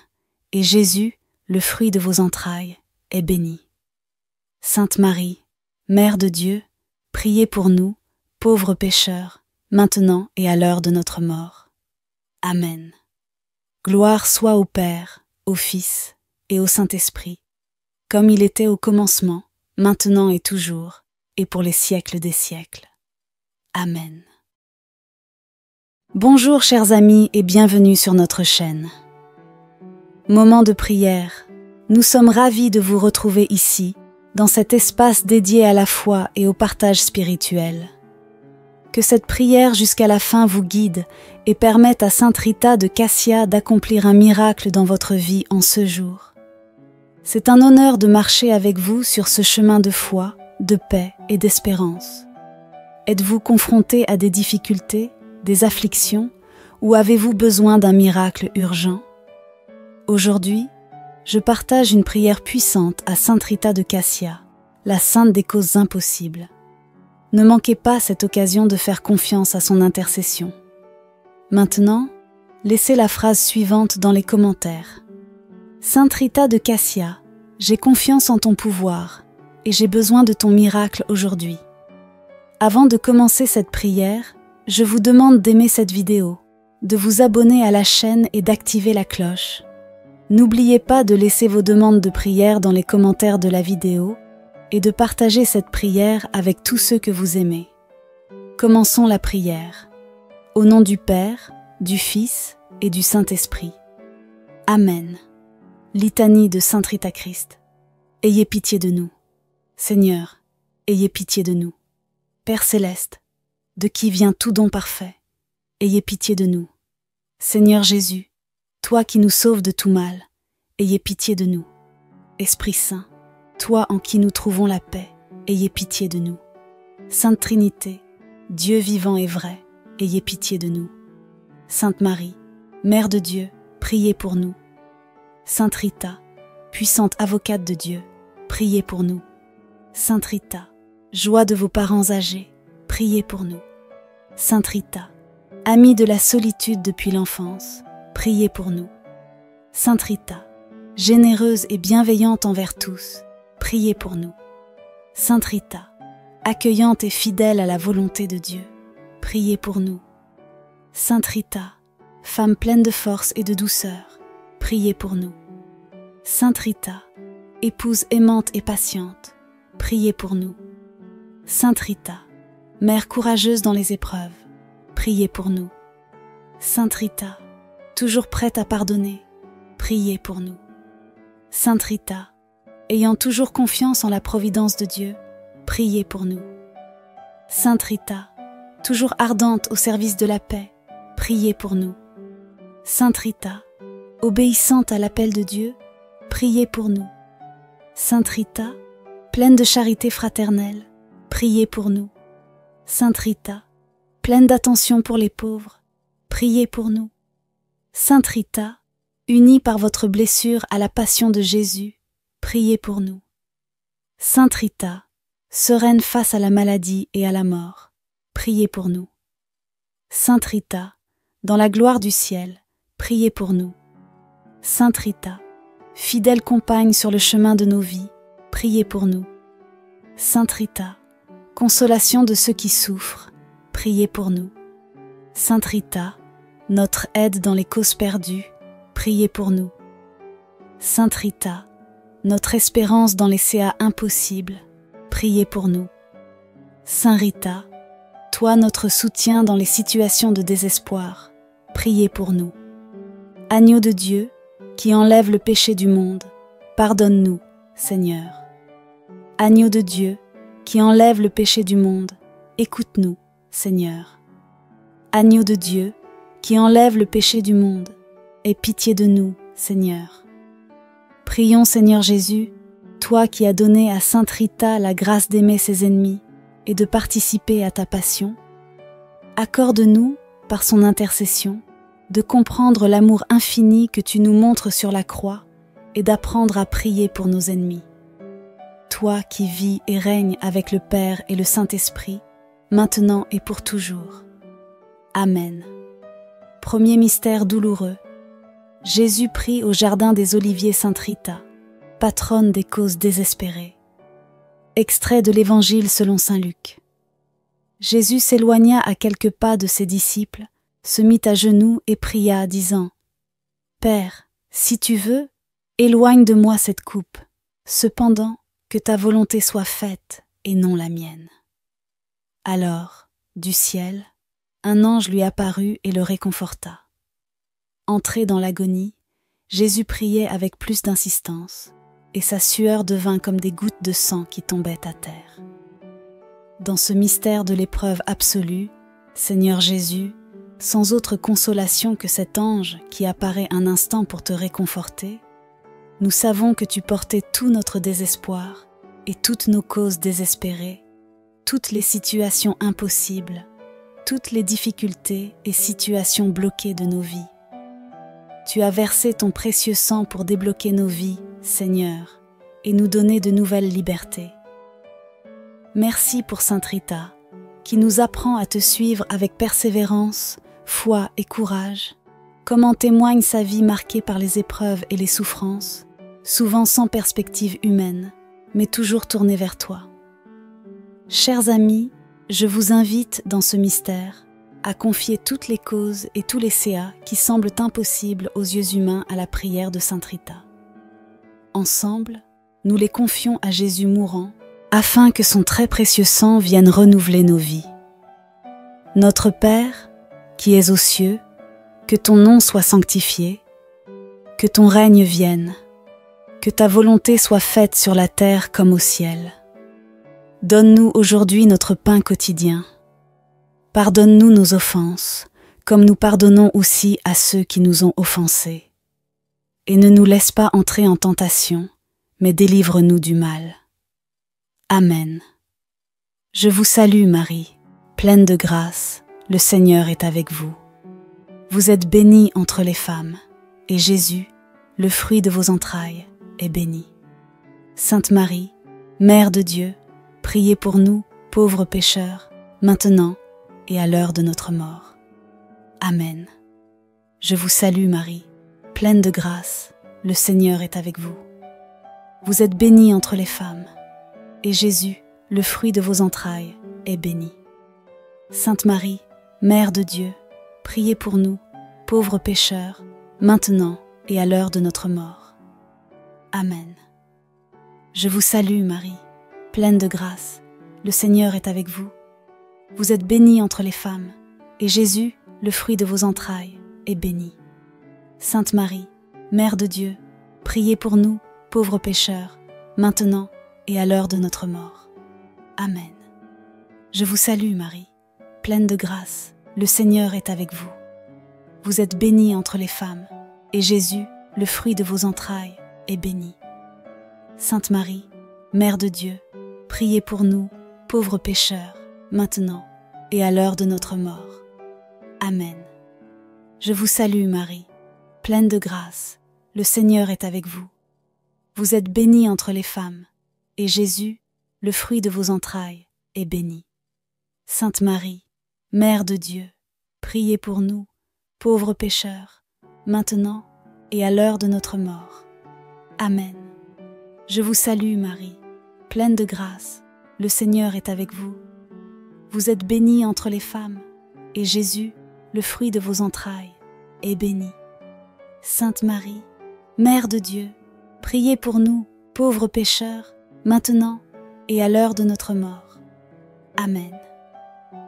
et Jésus, le fruit de vos entrailles, est béni. Sainte Marie, Mère de Dieu, priez pour nous, pauvres pécheurs, maintenant et à l'heure de notre mort. Amen. Gloire soit au Père, au Fils et au Saint-Esprit, comme il était au commencement, maintenant et toujours, et pour les siècles des siècles. Amen. Bonjour chers amis et bienvenue sur notre chaîne. Moment de prière, nous sommes ravis de vous retrouver ici, dans cet espace dédié à la foi et au partage spirituel. Que cette prière jusqu'à la fin vous guide et permette à Sainte Rita de Cassia d'accomplir un miracle dans votre vie en ce jour. C'est un honneur de marcher avec vous sur ce chemin de foi, de paix et d'espérance. Êtes-vous confronté à des difficultés, des afflictions, ou avez-vous besoin d'un miracle urgent? Aujourd'hui, je partage une prière puissante à Sainte Rita de Cassia, la sainte des causes impossibles. Ne manquez pas cette occasion de faire confiance à son intercession. Maintenant, laissez la phrase suivante dans les commentaires. Sainte Rita de Cassia, j'ai confiance en ton pouvoir et j'ai besoin de ton miracle aujourd'hui. Avant de commencer cette prière, je vous demande d'aimer cette vidéo, de vous abonner à la chaîne et d'activer la cloche. N'oubliez pas de laisser vos demandes de prière dans les commentaires de la vidéo et de partager cette prière avec tous ceux que vous aimez. Commençons la prière. Au nom du Père, du Fils et du Saint-Esprit. Amen. Litanie de Sainte Rita Christ. Ayez pitié de nous. Seigneur, ayez pitié de nous. Père céleste, de qui vient tout don parfait, ayez pitié de nous. Seigneur Jésus, toi qui nous sauves de tout mal, ayez pitié de nous. Esprit Saint, toi en qui nous trouvons la paix, ayez pitié de nous. Sainte Trinité, Dieu vivant et vrai, ayez pitié de nous. Sainte Marie, Mère de Dieu, priez pour nous. Sainte Rita, puissante avocate de Dieu, priez pour nous. Sainte Rita, joie de vos parents âgés, priez pour nous. Sainte Rita, amie de la solitude depuis l'enfance, priez pour nous. Sainte Rita, généreuse et bienveillante envers tous, priez pour nous. Sainte Rita, accueillante et fidèle à la volonté de Dieu, priez pour nous. Sainte Rita, femme pleine de force et de douceur, priez pour nous. Sainte Rita, épouse aimante et patiente, priez pour nous. Sainte Rita, mère courageuse dans les épreuves, priez pour nous. Sainte Rita, toujours prête à pardonner, priez pour nous. Sainte Rita, ayant toujours confiance en la providence de Dieu, priez pour nous. Sainte Rita, toujours ardente au service de la paix, priez pour nous. Sainte Rita, obéissante à l'appel de Dieu, priez pour nous. Sainte Rita, pleine de charité fraternelle, priez pour nous. Sainte Rita, pleine d'attention pour les pauvres, priez pour nous. Sainte Rita, unie par votre blessure à la passion de Jésus, priez pour nous. Sainte Rita, sereine face à la maladie et à la mort, priez pour nous. Sainte Rita, dans la gloire du ciel, priez pour nous. Sainte Rita, fidèle compagne sur le chemin de nos vies, priez pour nous. Sainte Rita, consolation de ceux qui souffrent, priez pour nous. Sainte Rita, notre aide dans les causes perdues, priez pour nous. Sainte Rita, notre espérance dans les CA impossibles, priez pour nous. Saint Rita, toi notre soutien dans les situations de désespoir, priez pour nous. Agneau de Dieu, qui enlève le péché du monde, pardonne-nous, Seigneur. Agneau de Dieu, qui enlève le péché du monde, écoute-nous, Seigneur. Agneau de Dieu, qui enlève le péché du monde, aie pitié de nous, Seigneur. Prions, Seigneur Jésus, toi qui as donné à Sainte Rita la grâce d'aimer ses ennemis et de participer à ta passion, accorde-nous, par son intercession, de comprendre l'amour infini que tu nous montres sur la croix et d'apprendre à prier pour nos ennemis. Toi qui vis et règnes avec le Père et le Saint-Esprit, maintenant et pour toujours. Amen. Premier mystère douloureux. Jésus prie au jardin des Oliviers Sainte Rita, patronne des causes désespérées. Extrait de l'Évangile selon saint Luc. Jésus s'éloigna à quelques pas de ses disciples, se mit à genoux et pria, disant « Père, si tu veux, éloigne de moi cette coupe, cependant que ta volonté soit faite et non la mienne. » Alors, du ciel, un ange lui apparut et le réconforta. Entré dans l'agonie, Jésus priait avec plus d'insistance, et sa sueur devint comme des gouttes de sang qui tombaient à terre. Dans ce mystère de l'épreuve absolue, Seigneur Jésus, sans autre consolation que cet ange qui apparaît un instant pour te réconforter, nous savons que tu portais tout notre désespoir et toutes nos causes désespérées, toutes les situations impossibles, toutes les difficultés et situations bloquées de nos vies. Tu as versé ton précieux sang pour débloquer nos vies, Seigneur, et nous donner de nouvelles libertés. Merci pour Sainte Rita, qui nous apprend à te suivre avec persévérance, foi et courage, comme en témoigne sa vie marquée par les épreuves et les souffrances, souvent sans perspective humaine, mais toujours tournée vers toi. Chers amis, je vous invite dans ce mystère à confier toutes les causes et tous les CA qui semblent impossibles aux yeux humains à la prière de Sainte Rita. Ensemble, nous les confions à Jésus mourant, afin que son très précieux sang vienne renouveler nos vies. Notre Père, qui es aux cieux, que ton nom soit sanctifié, que ton règne vienne, que ta volonté soit faite sur la terre comme au ciel. Donne-nous aujourd'hui notre pain quotidien. Pardonne-nous nos offenses, comme nous pardonnons aussi à ceux qui nous ont offensés. Et ne nous laisse pas entrer en tentation, mais délivre-nous du mal. Amen. Je vous salue Marie, pleine de grâce, le Seigneur est avec vous. Vous êtes bénie entre les femmes, et Jésus, le fruit de vos entrailles, est béni. Sainte Marie, Mère de Dieu, priez pour nous, pauvres pécheurs, maintenant et à l'heure de notre mort. Amen. Je vous salue Marie, pleine de grâce, le Seigneur est avec vous. Vous êtes bénie entre les femmes, et Jésus, le fruit de vos entrailles, est béni. Sainte Marie, Mère de Dieu, priez pour nous, pauvres pécheurs, maintenant et à l'heure de notre mort. Amen. Je vous salue Marie, pleine de grâce, le Seigneur est avec vous. Vous êtes bénie entre les femmes, et Jésus, le fruit de vos entrailles, est béni. Sainte Marie, Mère de Dieu, priez pour nous, pauvres pécheurs, maintenant et à l'heure de notre mort. Amen. Je vous salue Marie, pleine de grâce, le Seigneur est avec vous. Vous êtes bénie entre les femmes, et Jésus, le fruit de vos entrailles, est béni. Sainte Marie, Mère de Dieu, priez pour nous, pauvres pécheurs, maintenant et à l'heure de notre mort. Amen. Je vous salue Marie, pleine de grâce, le Seigneur est avec vous. Vous êtes bénie entre les femmes, et Jésus, le fruit de vos entrailles, est béni. Sainte Marie, Mère de Dieu, priez pour nous, pauvres pécheurs, maintenant et à l'heure de notre mort. Amen. Je vous salue Marie, pleine de grâce, le Seigneur est avec vous. Vous êtes bénie entre les femmes, et Jésus, le fruit de vos entrailles, est béni. Sainte Marie, Mère de Dieu, priez pour nous, pauvres pécheurs, maintenant et à l'heure de notre mort. Amen.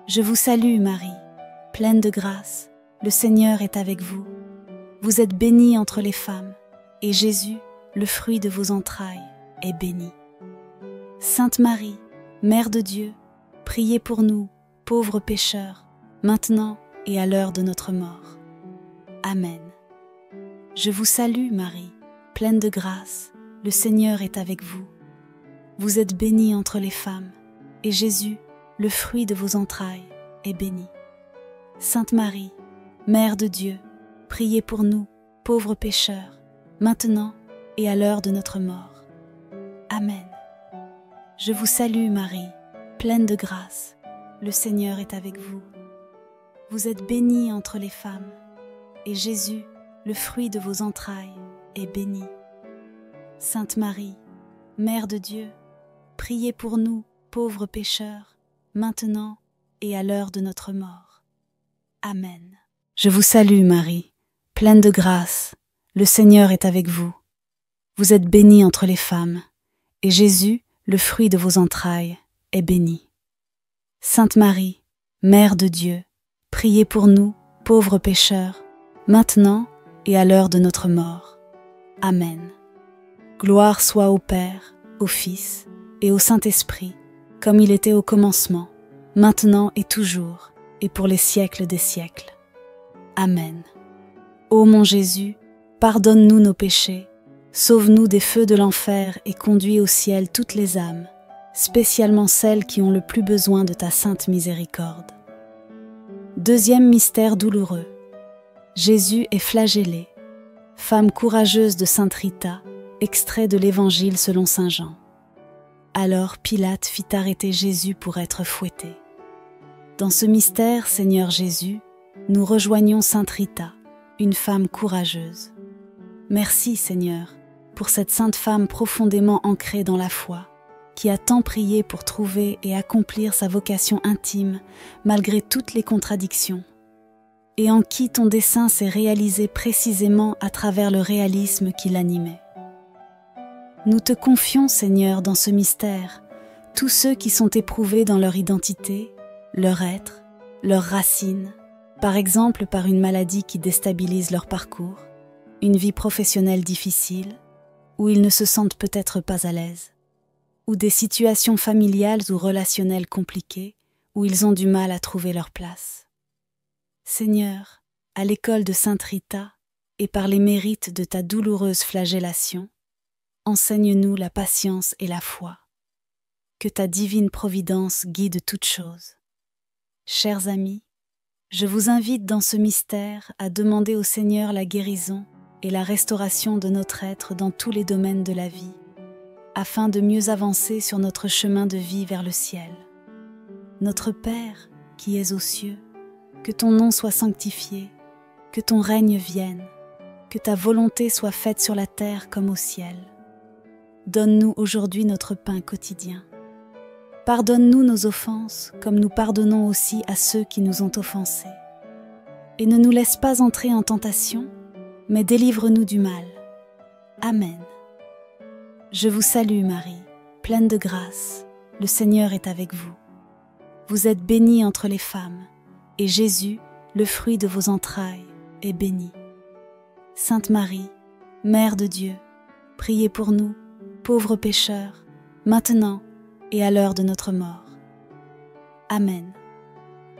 Je vous salue Marie, pleine de grâce, le Seigneur est avec vous. Vous êtes bénie entre les femmes, et Jésus, le fruit de vos entrailles, est béni. Sainte Marie, Mère de Dieu, priez pour nous, pauvres pécheurs, maintenant et à l'heure de notre mort. Amen. Je vous salue Marie, pleine de grâce, le Seigneur est avec vous. Vous êtes bénie entre les femmes, et Jésus, le fruit de vos entrailles, est béni. Sainte Marie, Mère de Dieu, priez pour nous, pauvres pécheurs, maintenant et à l'heure de notre mort. Amen. Je vous salue Marie, pleine de grâce, le Seigneur est avec vous. Vous êtes bénie entre les femmes, et Jésus, le fruit de vos entrailles, est béni. Sainte Marie, Mère de Dieu, priez pour nous, pauvres pécheurs, maintenant et à l'heure de notre mort. Amen. Je vous salue Marie, pleine de grâce, le Seigneur est avec vous. Vous êtes bénie entre les femmes, et Jésus, le fruit de vos entrailles, est béni. Sainte Marie, Mère de Dieu, priez pour nous, pauvres pécheurs, maintenant et à l'heure de notre mort. Amen. Gloire soit au Père, au Fils et au Saint-Esprit, comme il était au commencement, maintenant et toujours, et pour les siècles des siècles. Amen. Ô mon Jésus, pardonne-nous nos péchés, sauve-nous des feux de l'enfer et conduis au ciel toutes les âmes, spécialement celles qui ont le plus besoin de ta sainte miséricorde. Deuxième mystère douloureux. Jésus est flagellé. Femme courageuse de Sainte Rita, extrait de l'Évangile selon saint Jean. Alors Pilate fit arrêter Jésus pour être fouetté. Dans ce mystère, Seigneur Jésus, nous rejoignons Sainte Rita, une femme courageuse. Merci, Seigneur, pour cette sainte femme profondément ancrée dans la foi, qui a tant prié pour trouver et accomplir sa vocation intime malgré toutes les contradictions, et en qui ton dessein s'est réalisé précisément à travers le réalisme qui l'animait. Nous te confions, Seigneur, dans ce mystère, tous ceux qui sont éprouvés dans leur identité, leur être, leurs racines, par exemple par une maladie qui déstabilise leur parcours, une vie professionnelle difficile, où ils ne se sentent peut-être pas à l'aise, ou des situations familiales ou relationnelles compliquées, où ils ont du mal à trouver leur place. Seigneur, à l'école de Sainte Rita, et par les mérites de ta douloureuse flagellation, enseigne-nous la patience et la foi. Que ta divine providence guide toutes choses. Chers amis, je vous invite dans ce mystère à demander au Seigneur la guérison et la restauration de notre être dans tous les domaines de la vie, afin de mieux avancer sur notre chemin de vie vers le ciel. Notre Père, qui es aux cieux, que ton nom soit sanctifié, que ton règne vienne, que ta volonté soit faite sur la terre comme au ciel. Donne-nous aujourd'hui notre pain quotidien. Pardonne-nous nos offenses, comme nous pardonnons aussi à ceux qui nous ont offensés. Et ne nous laisse pas entrer en tentation, mais délivre-nous du mal. Amen. Je vous salue Marie, pleine de grâce, le Seigneur est avec vous. Vous êtes bénie entre les femmes, et Jésus, le fruit de vos entrailles, est béni. Sainte Marie, Mère de Dieu, priez pour nous, pauvres pécheurs, maintenant et à l'heure de notre mort. Amen.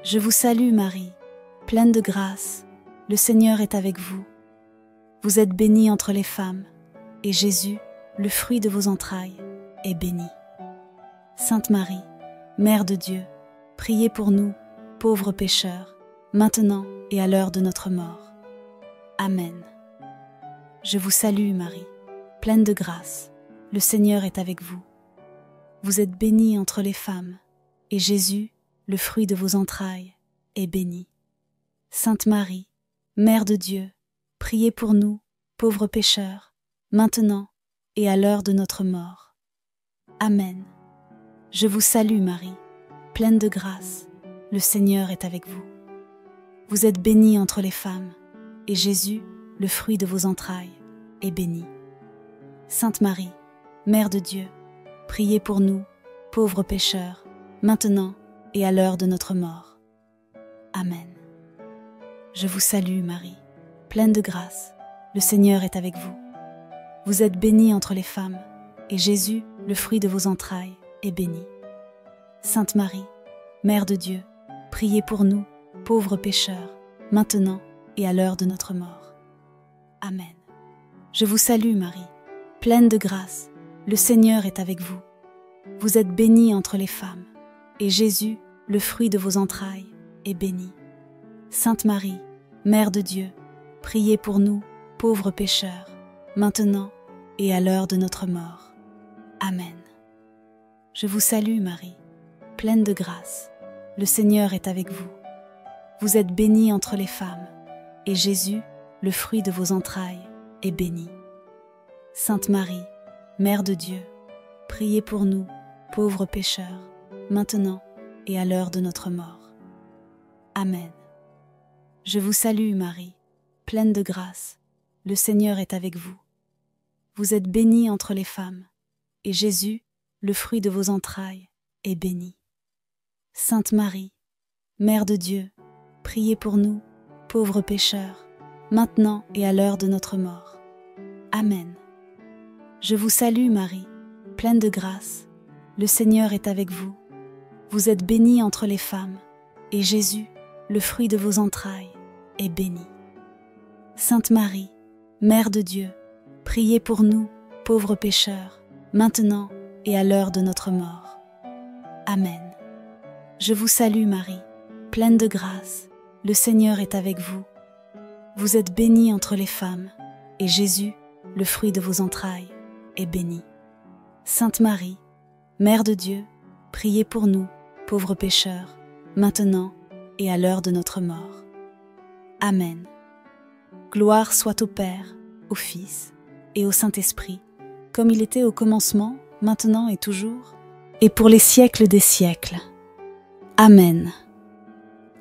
Je vous salue Marie, pleine de grâce, le Seigneur est avec vous. Vous êtes bénie entre les femmes, et Jésus, le fruit de vos entrailles, est béni. Sainte Marie, Mère de Dieu, priez pour nous, pauvres pécheurs, maintenant et à l'heure de notre mort. Amen. Je vous salue Marie, pleine de grâce, le Seigneur est avec vous. Vous êtes bénie entre les femmes, et Jésus, le fruit de vos entrailles, est béni. Sainte Marie, Mère de Dieu, priez pour nous, pauvres pécheurs, maintenant et à l'heure de notre mort. Amen. Je vous salue Marie, pleine de grâce, le Seigneur est avec vous. Vous êtes bénie entre les femmes, et Jésus, le fruit de vos entrailles, est béni. Sainte Marie, Mère de Dieu, priez pour nous, pauvres pécheurs, maintenant et à l'heure de notre mort. Amen. Je vous salue Marie, pleine de grâce, le Seigneur est avec vous. Vous êtes bénie entre les femmes, et Jésus, le fruit de vos entrailles, est béni. Sainte Marie, Mère de Dieu, priez pour nous, pauvres pécheurs, maintenant et à l'heure de notre mort. Amen. Je vous salue Marie, pleine de grâce, le Seigneur est avec vous. Vous êtes bénie entre les femmes, et Jésus, le fruit de vos entrailles, est béni. Sainte Marie, Mère de Dieu, priez pour nous, pauvres pécheurs, maintenant et à l'heure de notre mort. Amen. Je vous salue Marie, pleine de grâce, le Seigneur est avec vous. Vous êtes bénie entre les femmes, et Jésus, le fruit de vos entrailles, est béni. Sainte Marie, Mère de Dieu, priez pour nous, pauvres pécheurs, maintenant et à l'heure de notre mort. Amen. Je vous salue Marie, pleine de grâce, le Seigneur est avec vous. Vous êtes bénie entre les femmes, et Jésus, le fruit de vos entrailles, est béni. Sainte Marie, Mère de Dieu, priez pour nous, pauvres pécheurs, maintenant et à l'heure de notre mort. Amen. Je vous salue Marie, pleine de grâce, le Seigneur est avec vous. Vous êtes bénie entre les femmes, et Jésus, le fruit de vos entrailles, est béni. Sainte Marie, Mère de Dieu, priez pour nous, pauvres pécheurs, maintenant et à l'heure de notre mort. Amen. Je vous salue Marie, pleine de grâce, le Seigneur est avec vous. Vous êtes bénie entre les femmes, et Jésus, le fruit de vos entrailles, est béni. Sainte Marie, Mère de Dieu, priez pour nous, pauvres pécheurs, maintenant et à l'heure de notre mort. Amen. Gloire soit au Père, au Fils et au Saint-Esprit, comme il était au commencement, maintenant et toujours, et pour les siècles des siècles. Amen.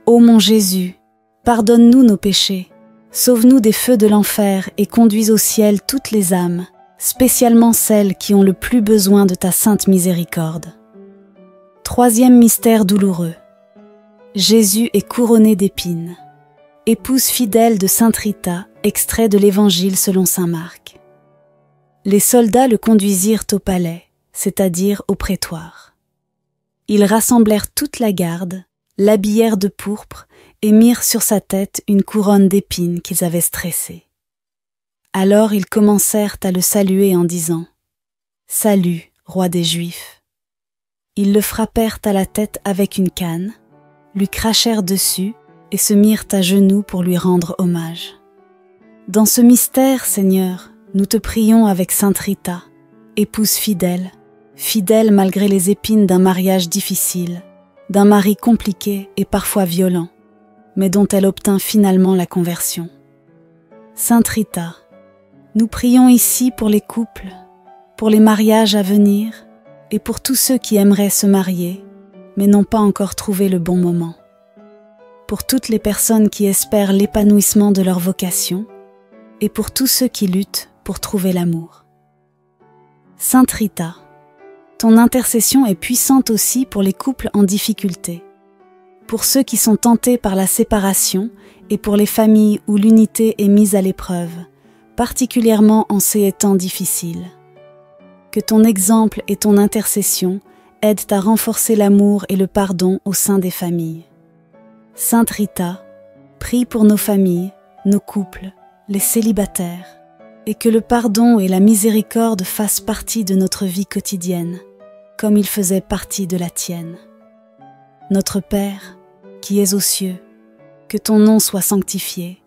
Ô mon Jésus, pardonne-nous nos péchés, sauve-nous des feux de l'enfer et conduis au ciel toutes les âmes, spécialement celles qui ont le plus besoin de ta sainte miséricorde. Troisième mystère douloureux. Jésus est couronné d'épines. Épouse fidèle de sainte Rita, extrait de l'Évangile selon saint Marc. Les soldats le conduisirent au palais, c'est-à-dire au prétoire. Ils rassemblèrent toute la garde, l'habillèrent de pourpre et mirent sur sa tête une couronne d'épines qu'ils avaient stressée. Alors ils commencèrent à le saluer en disant « Salut, roi des Juifs !» Ils le frappèrent à la tête avec une canne, lui crachèrent dessus et se mirent à genoux pour lui rendre hommage. Dans ce mystère, Seigneur, nous te prions avec sainte Rita, épouse fidèle, fidèle malgré les épines d'un mariage difficile, d'un mari compliqué et parfois violent, mais dont elle obtint finalement la conversion. Sainte Rita, nous prions ici pour les couples, pour les mariages à venir et pour tous ceux qui aimeraient se marier, mais n'ont pas encore trouvé le bon moment. Pour toutes les personnes qui espèrent l'épanouissement de leur vocation et pour tous ceux qui luttent pour trouver l'amour. Sainte Rita, ton intercession est puissante aussi pour les couples en difficulté, pour ceux qui sont tentés par la séparation et pour les familles où l'unité est mise à l'épreuve, particulièrement en ces temps difficiles. Que ton exemple et ton intercession aident à renforcer l'amour et le pardon au sein des familles. Sainte Rita, prie pour nos familles, nos couples, les célibataires, et que le pardon et la miséricorde fassent partie de notre vie quotidienne, comme ils faisaient partie de la tienne. Notre Père, qui es aux cieux, que ton nom soit sanctifié,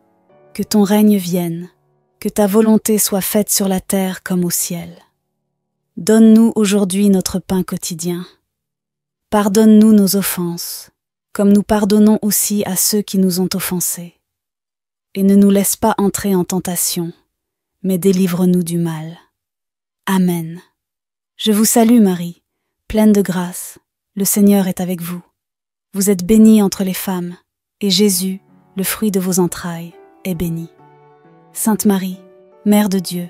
que ton règne vienne, que ta volonté soit faite sur la terre comme au ciel. Donne-nous aujourd'hui notre pain quotidien. Pardonne-nous nos offenses, comme nous pardonnons aussi à ceux qui nous ont offensés. Et ne nous laisse pas entrer en tentation, mais délivre-nous du mal. Amen. Je vous salue Marie, pleine de grâce, le Seigneur est avec vous. Vous êtes bénie entre les femmes, et Jésus, le fruit de vos entrailles, est béni. Sainte Marie, Mère de Dieu,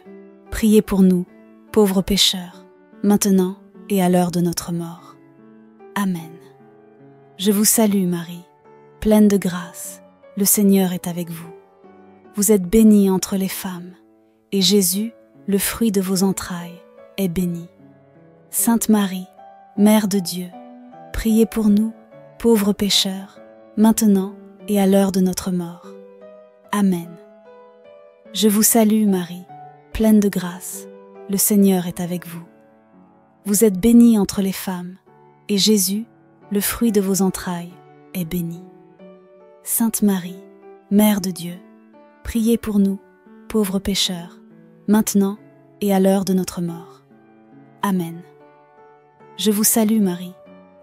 priez pour nous, pauvres pécheurs, maintenant et à l'heure de notre mort. Amen. Je vous salue Marie, pleine de grâce, le Seigneur est avec vous. Vous êtes bénie entre les femmes, et Jésus, le fruit de vos entrailles, est béni. Sainte Marie, Mère de Dieu, priez pour nous, pauvres pécheurs, maintenant et à l'heure de notre mort. Amen. Je vous salue Marie, pleine de grâce, le Seigneur est avec vous. Vous êtes bénie entre les femmes, et Jésus, le fruit de vos entrailles, est béni. Sainte Marie, Mère de Dieu, priez pour nous, pauvres pécheurs, maintenant et à l'heure de notre mort. Amen. Je vous salue Marie,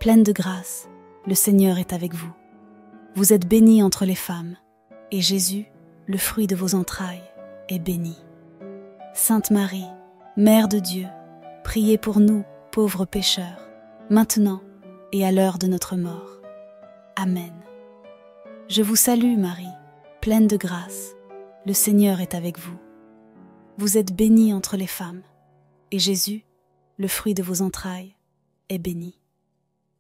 pleine de grâce, le Seigneur est avec vous. Vous êtes bénie entre les femmes, et Jésus, le fruit de vos entrailles, est béni. Sainte Marie, Mère de Dieu, priez pour nous, pauvres pécheurs, maintenant et à l'heure de notre mort. Amen. Je vous salue Marie, pleine de grâce, le Seigneur est avec vous. Vous êtes bénie entre les femmes, et Jésus, le fruit de vos entrailles, est béni.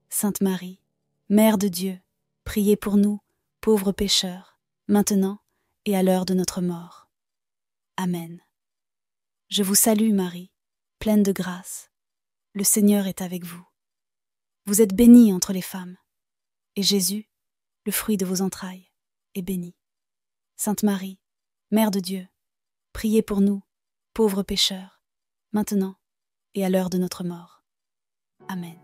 Sainte Marie, Mère de Dieu, priez pour nous, pauvres pécheurs, maintenant et à l'heure de notre mort. Amen. Je vous salue Marie, pleine de grâce, le Seigneur est avec vous. Vous êtes bénie entre les femmes, et Jésus, le fruit de vos entrailles, est béni. Sainte Marie, Mère de Dieu, priez pour nous, pauvres pécheurs, maintenant et à l'heure de notre mort. Amen.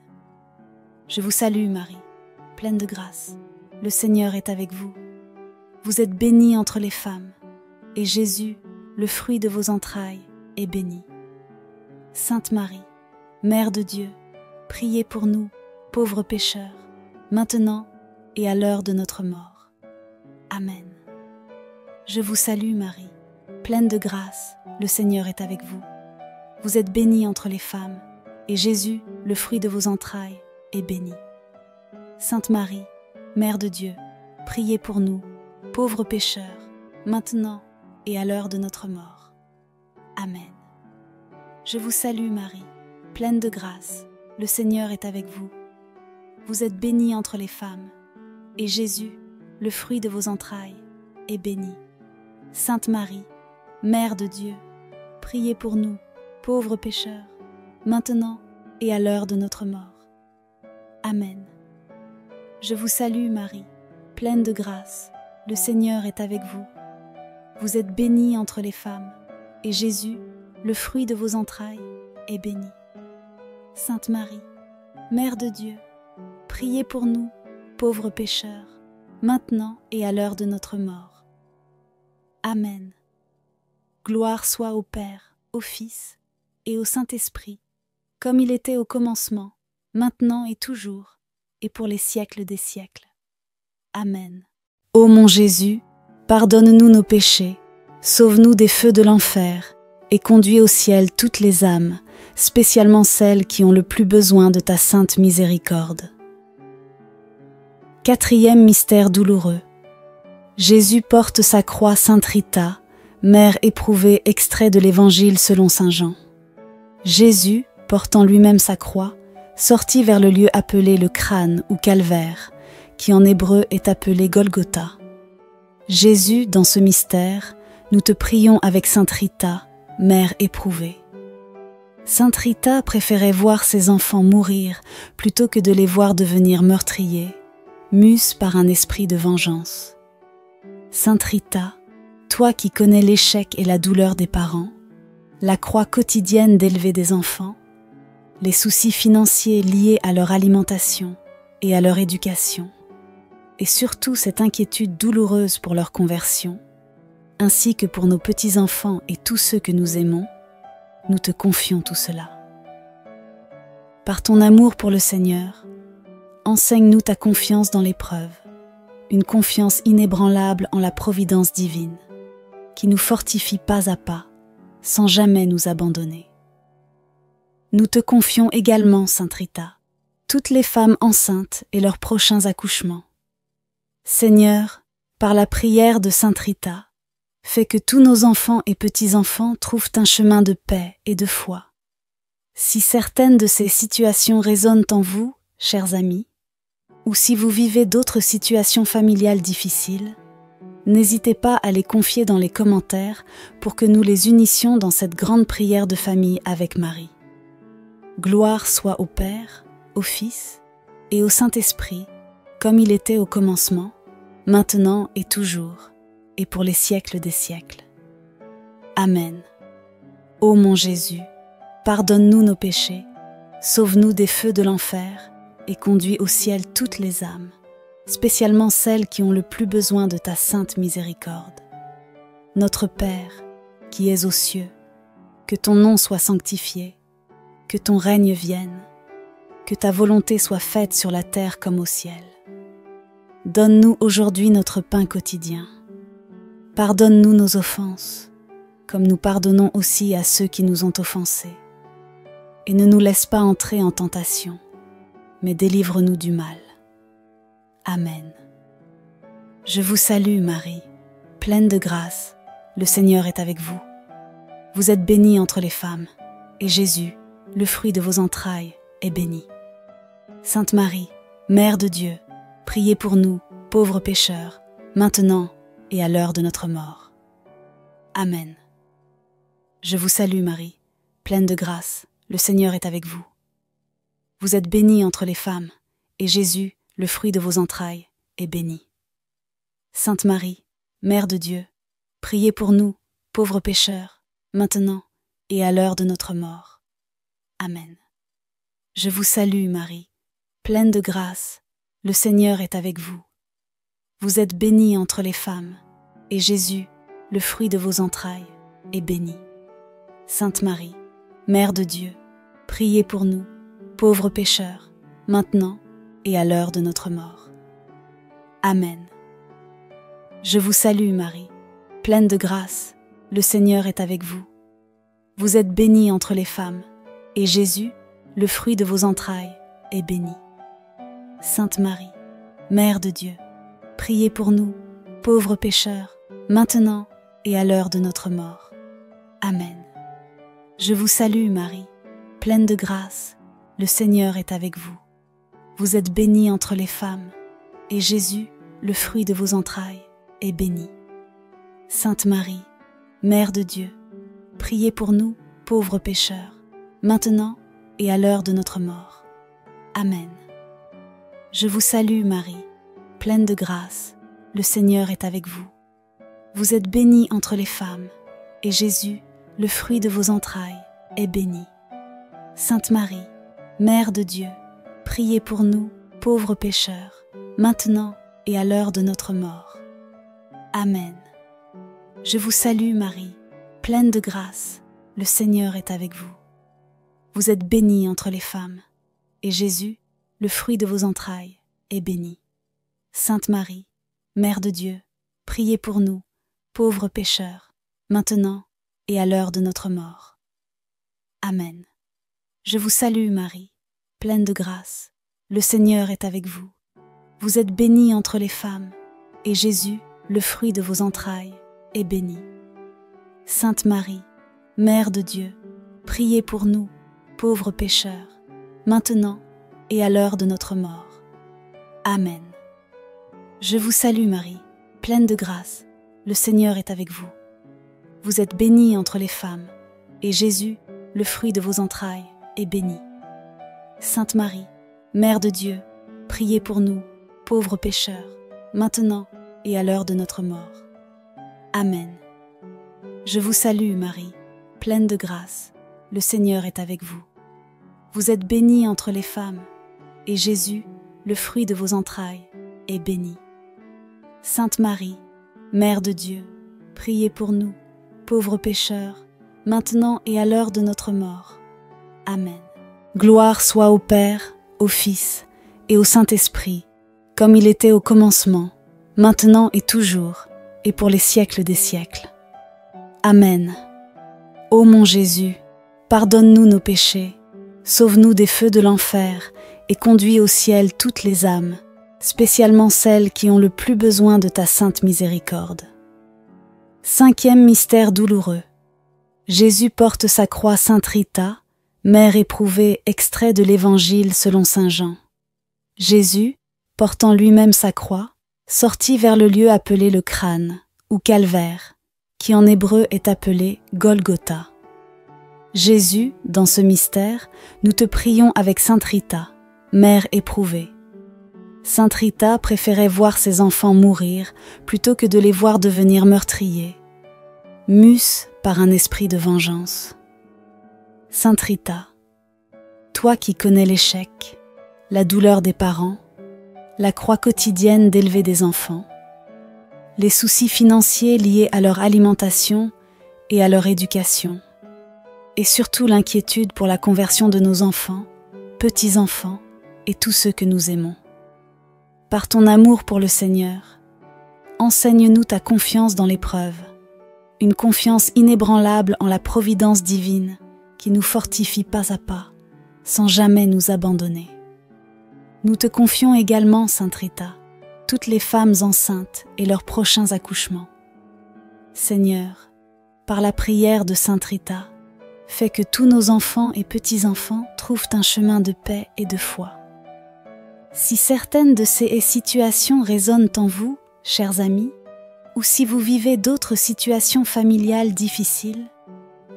Je vous salue Marie, pleine de grâce, le Seigneur est avec vous. Vous êtes bénie entre les femmes, et Jésus, le fruit de vos entrailles, est béni. Sainte Marie, Mère de Dieu, priez pour nous, pauvres pécheurs, maintenant et à l'heure de notre mort. Amen. Je vous salue Marie, pleine de grâce, le Seigneur est avec vous. Vous êtes bénie entre les femmes, et Jésus, le fruit de vos entrailles, est béni. Sainte Marie, Mère de Dieu, priez pour nous, pauvres pécheurs, maintenant et à l'heure de notre mort. Amen. Je vous salue Marie, pleine de grâce, le Seigneur est avec vous. Vous êtes bénie entre les femmes, et Jésus, le fruit de vos entrailles, est béni. Sainte Marie, Mère de Dieu, priez pour nous, pauvres pécheurs, maintenant et à l'heure de notre mort. Amen. Je vous salue Marie, pleine de grâce, le Seigneur est avec vous. Vous êtes bénie entre les femmes, et Jésus, le fruit de vos entrailles, est béni. Sainte Marie, Mère de Dieu, priez pour nous, pauvres pécheurs, maintenant et à l'heure de notre mort. Amen. Gloire soit au Père, au Fils et au Saint-Esprit, comme il était au commencement, maintenant et toujours, et pour les siècles des siècles. Amen. Ô mon Jésus, pardonne-nous nos péchés, sauve-nous des feux de l'enfer, et conduis au ciel toutes les âmes, spécialement celles qui ont le plus besoin de ta sainte miséricorde. Quatrième mystère douloureux. Jésus porte sa croix Sainte Rita, mère éprouvée, extrait de l'Évangile selon saint Jean. Jésus, portant lui-même sa croix, sortit vers le lieu appelé le crâne ou calvaire, qui en hébreu est appelé Golgotha. Jésus, dans ce mystère, nous te prions avec Sainte Rita, mère éprouvée. Sainte Rita préférait voir ses enfants mourir plutôt que de les voir devenir meurtriers, muse par un esprit de vengeance. Sainte Rita, toi qui connais l'échec et la douleur des parents, la croix quotidienne d'élever des enfants, les soucis financiers liés à leur alimentation et à leur éducation, et surtout cette inquiétude douloureuse pour leur conversion, ainsi que pour nos petits-enfants et tous ceux que nous aimons, nous te confions tout cela. Par ton amour pour le Seigneur, enseigne-nous ta confiance dans l'épreuve, une confiance inébranlable en la providence divine, qui nous fortifie pas à pas, sans jamais nous abandonner. Nous te confions également, Sainte Rita, toutes les femmes enceintes et leurs prochains accouchements. Seigneur, par la prière de Sainte Rita, fais que tous nos enfants et petits-enfants trouvent un chemin de paix et de foi. Si certaines de ces situations résonnent en vous, chers amis, ou si vous vivez d'autres situations familiales difficiles, n'hésitez pas à les confier dans les commentaires pour que nous les unissions dans cette grande prière de famille avec Marie. Gloire soit au Père, au Fils et au Saint-Esprit, comme il était au commencement, maintenant et toujours, et pour les siècles des siècles. Amen. Ô mon Jésus, pardonne-nous nos péchés, sauve-nous des feux de l'enfer et conduis au ciel toutes les âmes, spécialement celles qui ont le plus besoin de ta sainte miséricorde. Notre Père, qui es aux cieux, que ton nom soit sanctifié, que ton règne vienne, que ta volonté soit faite sur la terre comme au ciel. Donne-nous aujourd'hui notre pain quotidien. Pardonne-nous nos offenses, comme nous pardonnons aussi à ceux qui nous ont offensés. Et ne nous laisse pas entrer en tentation, mais délivre-nous du mal. Amen. Je vous salue Marie, pleine de grâce, le Seigneur est avec vous. Vous êtes bénie entre les femmes, et Jésus, le fruit de vos entrailles, est béni. Sainte Marie, Mère de Dieu, priez pour nous, pauvres pécheurs, maintenant et à l'heure de notre mort. Amen. Je vous salue Marie, pleine de grâce, le Seigneur est avec vous. Vous êtes bénie entre les femmes, et Jésus, le fruit de vos entrailles, est béni. Sainte Marie, Mère de Dieu, priez pour nous, pauvres pécheurs, maintenant et à l'heure de notre mort. Amen. Je vous salue, Marie, pleine de grâce, le Seigneur est avec vous. Vous êtes bénie entre les femmes, et Jésus, le fruit de vos entrailles, est béni. Sainte Marie, Mère de Dieu, priez pour nous, pauvres pécheurs, maintenant et à l'heure de notre mort. Amen. Je vous salue, Marie, pleine de grâce, le Seigneur est avec vous. Vous êtes bénie entre les femmes, et Jésus, le fruit de vos entrailles, est béni. Sainte Marie, Mère de Dieu, priez pour nous, pauvres pécheurs, maintenant et à l'heure de notre mort. Amen. Je vous salue, Marie, pleine de grâce, le Seigneur est avec vous. Vous êtes bénie entre les femmes, et Jésus, le fruit de vos entrailles, est béni. Sainte Marie, Mère de Dieu, priez pour nous, pauvres pécheurs, maintenant et à l'heure de notre mort. Amen. Je vous salue, Marie, pleine de grâce, le Seigneur est avec vous. Vous êtes bénie entre les femmes, et Jésus, le fruit de vos entrailles, est béni. Sainte Marie, Mère de Dieu, priez pour nous, pauvres pécheurs, maintenant et à l'heure de notre mort. Amen. Je vous salue, Marie, pleine de grâce, le Seigneur est avec vous. Vous êtes bénie entre les femmes, et Jésus, le fruit de vos entrailles, est béni. Sainte Marie, Mère de Dieu, priez pour nous, pauvres pécheurs, maintenant et à l'heure de notre mort. Amen. Je vous salue, Marie, pleine de grâce, le Seigneur est avec vous. Vous êtes bénie entre les femmes, et Jésus, le fruit de vos entrailles, est béni. Sainte Marie, Mère de Dieu, priez pour nous, pauvres pécheurs, maintenant et à l'heure de notre mort. Amen. Je vous salue, Marie, pleine de grâce, le Seigneur est avec vous. Vous êtes bénie entre les femmes, et Jésus, le fruit de vos entrailles, est béni. Sainte Marie, Mère de Dieu, priez pour nous, pauvres pécheurs, maintenant et à l'heure de notre mort. Amen. Je vous salue, Marie, pleine de grâce, le Seigneur est avec vous. Vous êtes bénie entre les femmes, et Jésus, le fruit de vos entrailles, est béni. Sainte Marie, Mère de Dieu, priez pour nous, pauvres pécheurs, maintenant et à l'heure de notre mort. Amen. Gloire soit au Père, au Fils et au Saint-Esprit, comme il était au commencement, maintenant et toujours, et pour les siècles des siècles. Amen. Ô mon Jésus, pardonne-nous nos péchés, sauve-nous des feux de l'enfer et conduis au ciel toutes les âmes, spécialement celles qui ont le plus besoin de ta sainte miséricorde. Cinquième mystère douloureux. Jésus porte sa croix Sainte Rita, mère éprouvée, extrait de l'Évangile selon saint Jean. Jésus, portant lui-même sa croix, sortit vers le lieu appelé le crâne, ou calvaire, qui en hébreu est appelé Golgotha. Jésus, dans ce mystère, nous te prions avec Sainte Rita, mère éprouvée. Sainte Rita préférait voir ses enfants mourir plutôt que de les voir devenir meurtriers, mus par un esprit de vengeance. Sainte Rita, toi qui connais l'échec, la douleur des parents, la croix quotidienne d'élever des enfants, les soucis financiers liés à leur alimentation et à leur éducation, et surtout l'inquiétude pour la conversion de nos enfants, petits-enfants et tous ceux que nous aimons. Par ton amour pour le Seigneur, enseigne-nous ta confiance dans l'épreuve, une confiance inébranlable en la providence divine qui nous fortifie pas à pas, sans jamais nous abandonner. Nous te confions également, Sainte Rita, toutes les femmes enceintes et leurs prochains accouchements. Seigneur, par la prière de Sainte Rita, fais que tous nos enfants et petits-enfants trouvent un chemin de paix et de foi. Si certaines de ces situations résonnent en vous, chers amis, ou si vous vivez d'autres situations familiales difficiles,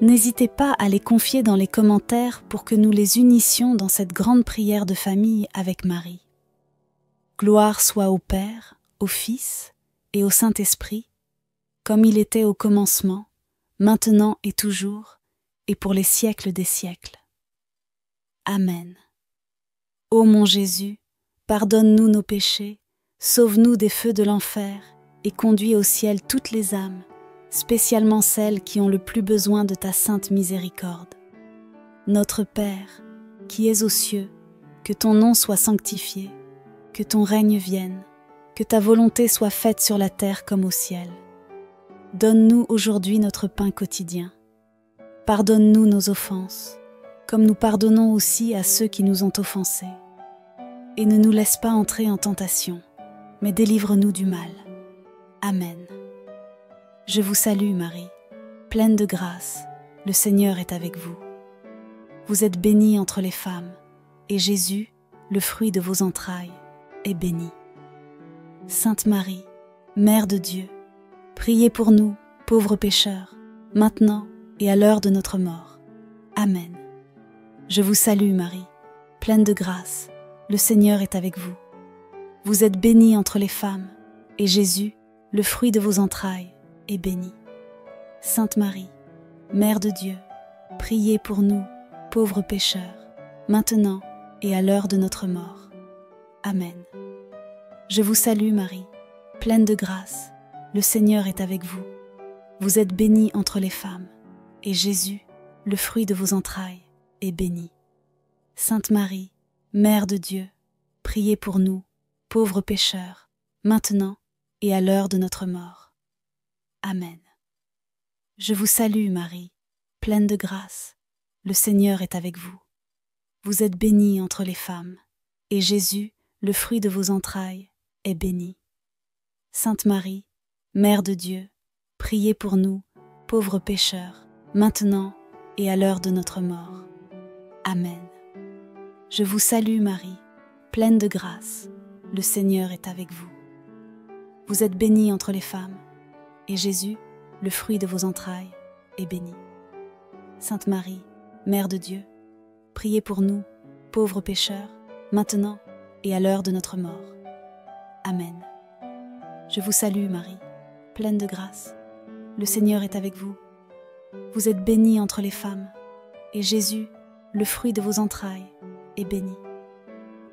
n'hésitez pas à les confier dans les commentaires pour que nous les unissions dans cette grande prière de famille avec Marie. Gloire soit au Père, au Fils et au Saint-Esprit, comme il était au commencement, maintenant et toujours, et pour les siècles des siècles. Amen. Ô mon Jésus, pardonne-nous nos péchés, sauve-nous des feux de l'enfer, et conduis au ciel toutes les âmes, spécialement celles qui ont le plus besoin de ta sainte miséricorde. Notre Père, qui es aux cieux, que ton nom soit sanctifié, que ton règne vienne, que ta volonté soit faite sur la terre comme au ciel. Donne-nous aujourd'hui notre pain quotidien. Pardonne-nous nos offenses, comme nous pardonnons aussi à ceux qui nous ont offensés. Et ne nous laisse pas entrer en tentation, mais délivre-nous du mal. Amen. Je vous salue Marie, pleine de grâce, le Seigneur est avec vous. Vous êtes bénie entre les femmes, et Jésus, le fruit de vos entrailles, est béni. Sainte Marie, Mère de Dieu, priez pour nous, pauvres pécheurs, maintenant et à l'heure de notre mort. Amen. Je vous salue Marie, pleine de grâce, le Seigneur est avec vous. Vous êtes bénie entre les femmes, et Jésus, le fruit de vos entrailles, est béni. Sainte Marie, Mère de Dieu, priez pour nous, pauvres pécheurs, maintenant et à l'heure de notre mort. Amen. Je vous salue Marie, pleine de grâce, le Seigneur est avec vous. Vous êtes bénie entre les femmes, et Jésus, le fruit de vos entrailles, est béni. Sainte Marie, Mère de Dieu, priez pour nous, pauvres pécheurs, maintenant et à l'heure de notre mort. Amen. Je vous salue Marie, pleine de grâce, le Seigneur est avec vous. Vous êtes bénie entre les femmes, et Jésus, le fruit de vos entrailles, est béni. Sainte Marie, Mère de Dieu, priez pour nous, pauvres pécheurs, maintenant et à l'heure de notre mort. Amen. Je vous salue Marie, pleine de grâce, le Seigneur est avec vous. Vous êtes bénie entre les femmes, et Jésus, le fruit de vos entrailles, est béni. Sainte Marie, Mère de Dieu, priez pour nous, pauvres pécheurs, maintenant et à l'heure de notre mort. Amen. Je vous salue Marie, pleine de grâce, le Seigneur est avec vous. Vous êtes bénie entre les femmes, et Jésus, le fruit de vos entrailles, est béni.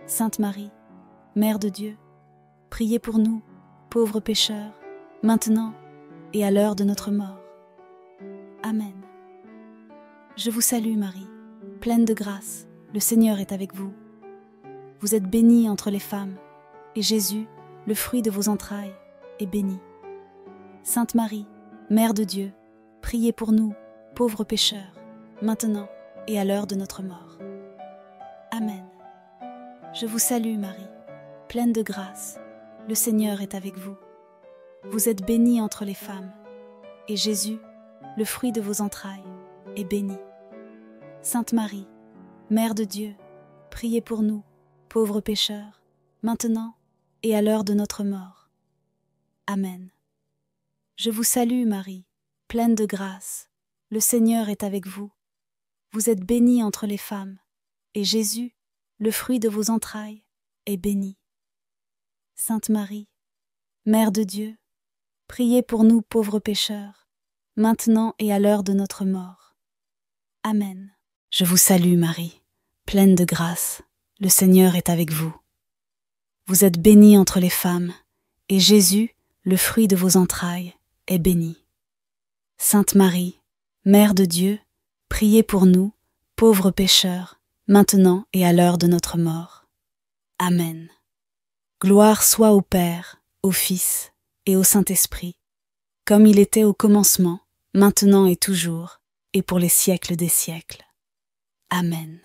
Sainte Marie, Mère de Dieu, priez pour nous, pauvres pécheurs, maintenant et à l'heure de notre mort. Amen. Je vous salue Marie, pleine de grâce, le Seigneur est avec vous. Vous êtes bénie entre les femmes, et Jésus, le fruit de vos entrailles, est béni. Sainte Marie, Mère de Dieu, priez pour nous, pauvres pécheurs, maintenant et à l'heure de notre mort. Amen. Je vous salue Marie, pleine de grâce, le Seigneur est avec vous. Vous êtes bénie entre les femmes, et Jésus, le fruit de vos entrailles, est béni. Sainte Marie, Mère de Dieu, priez pour nous, pauvres pécheurs, maintenant et à l'heure de notre mort. Amen. Je vous salue Marie, pleine de grâce, le Seigneur est avec vous. Vous êtes bénie entre les femmes, et Jésus, le fruit de vos entrailles, est béni. Sainte Marie, Mère de Dieu, priez pour nous pauvres pécheurs, maintenant et à l'heure de notre mort. Amen. Je vous salue Marie, pleine de grâce, le Seigneur est avec vous. Vous êtes bénie entre les femmes, et Jésus, le fruit de vos entrailles, est béni. Sainte Marie, Mère de Dieu, priez pour nous, pauvres pécheurs, maintenant et à l'heure de notre mort. Amen. Gloire soit au Père, au Fils et au Saint-Esprit, comme il était au commencement, maintenant et toujours, et pour les siècles des siècles. Amen.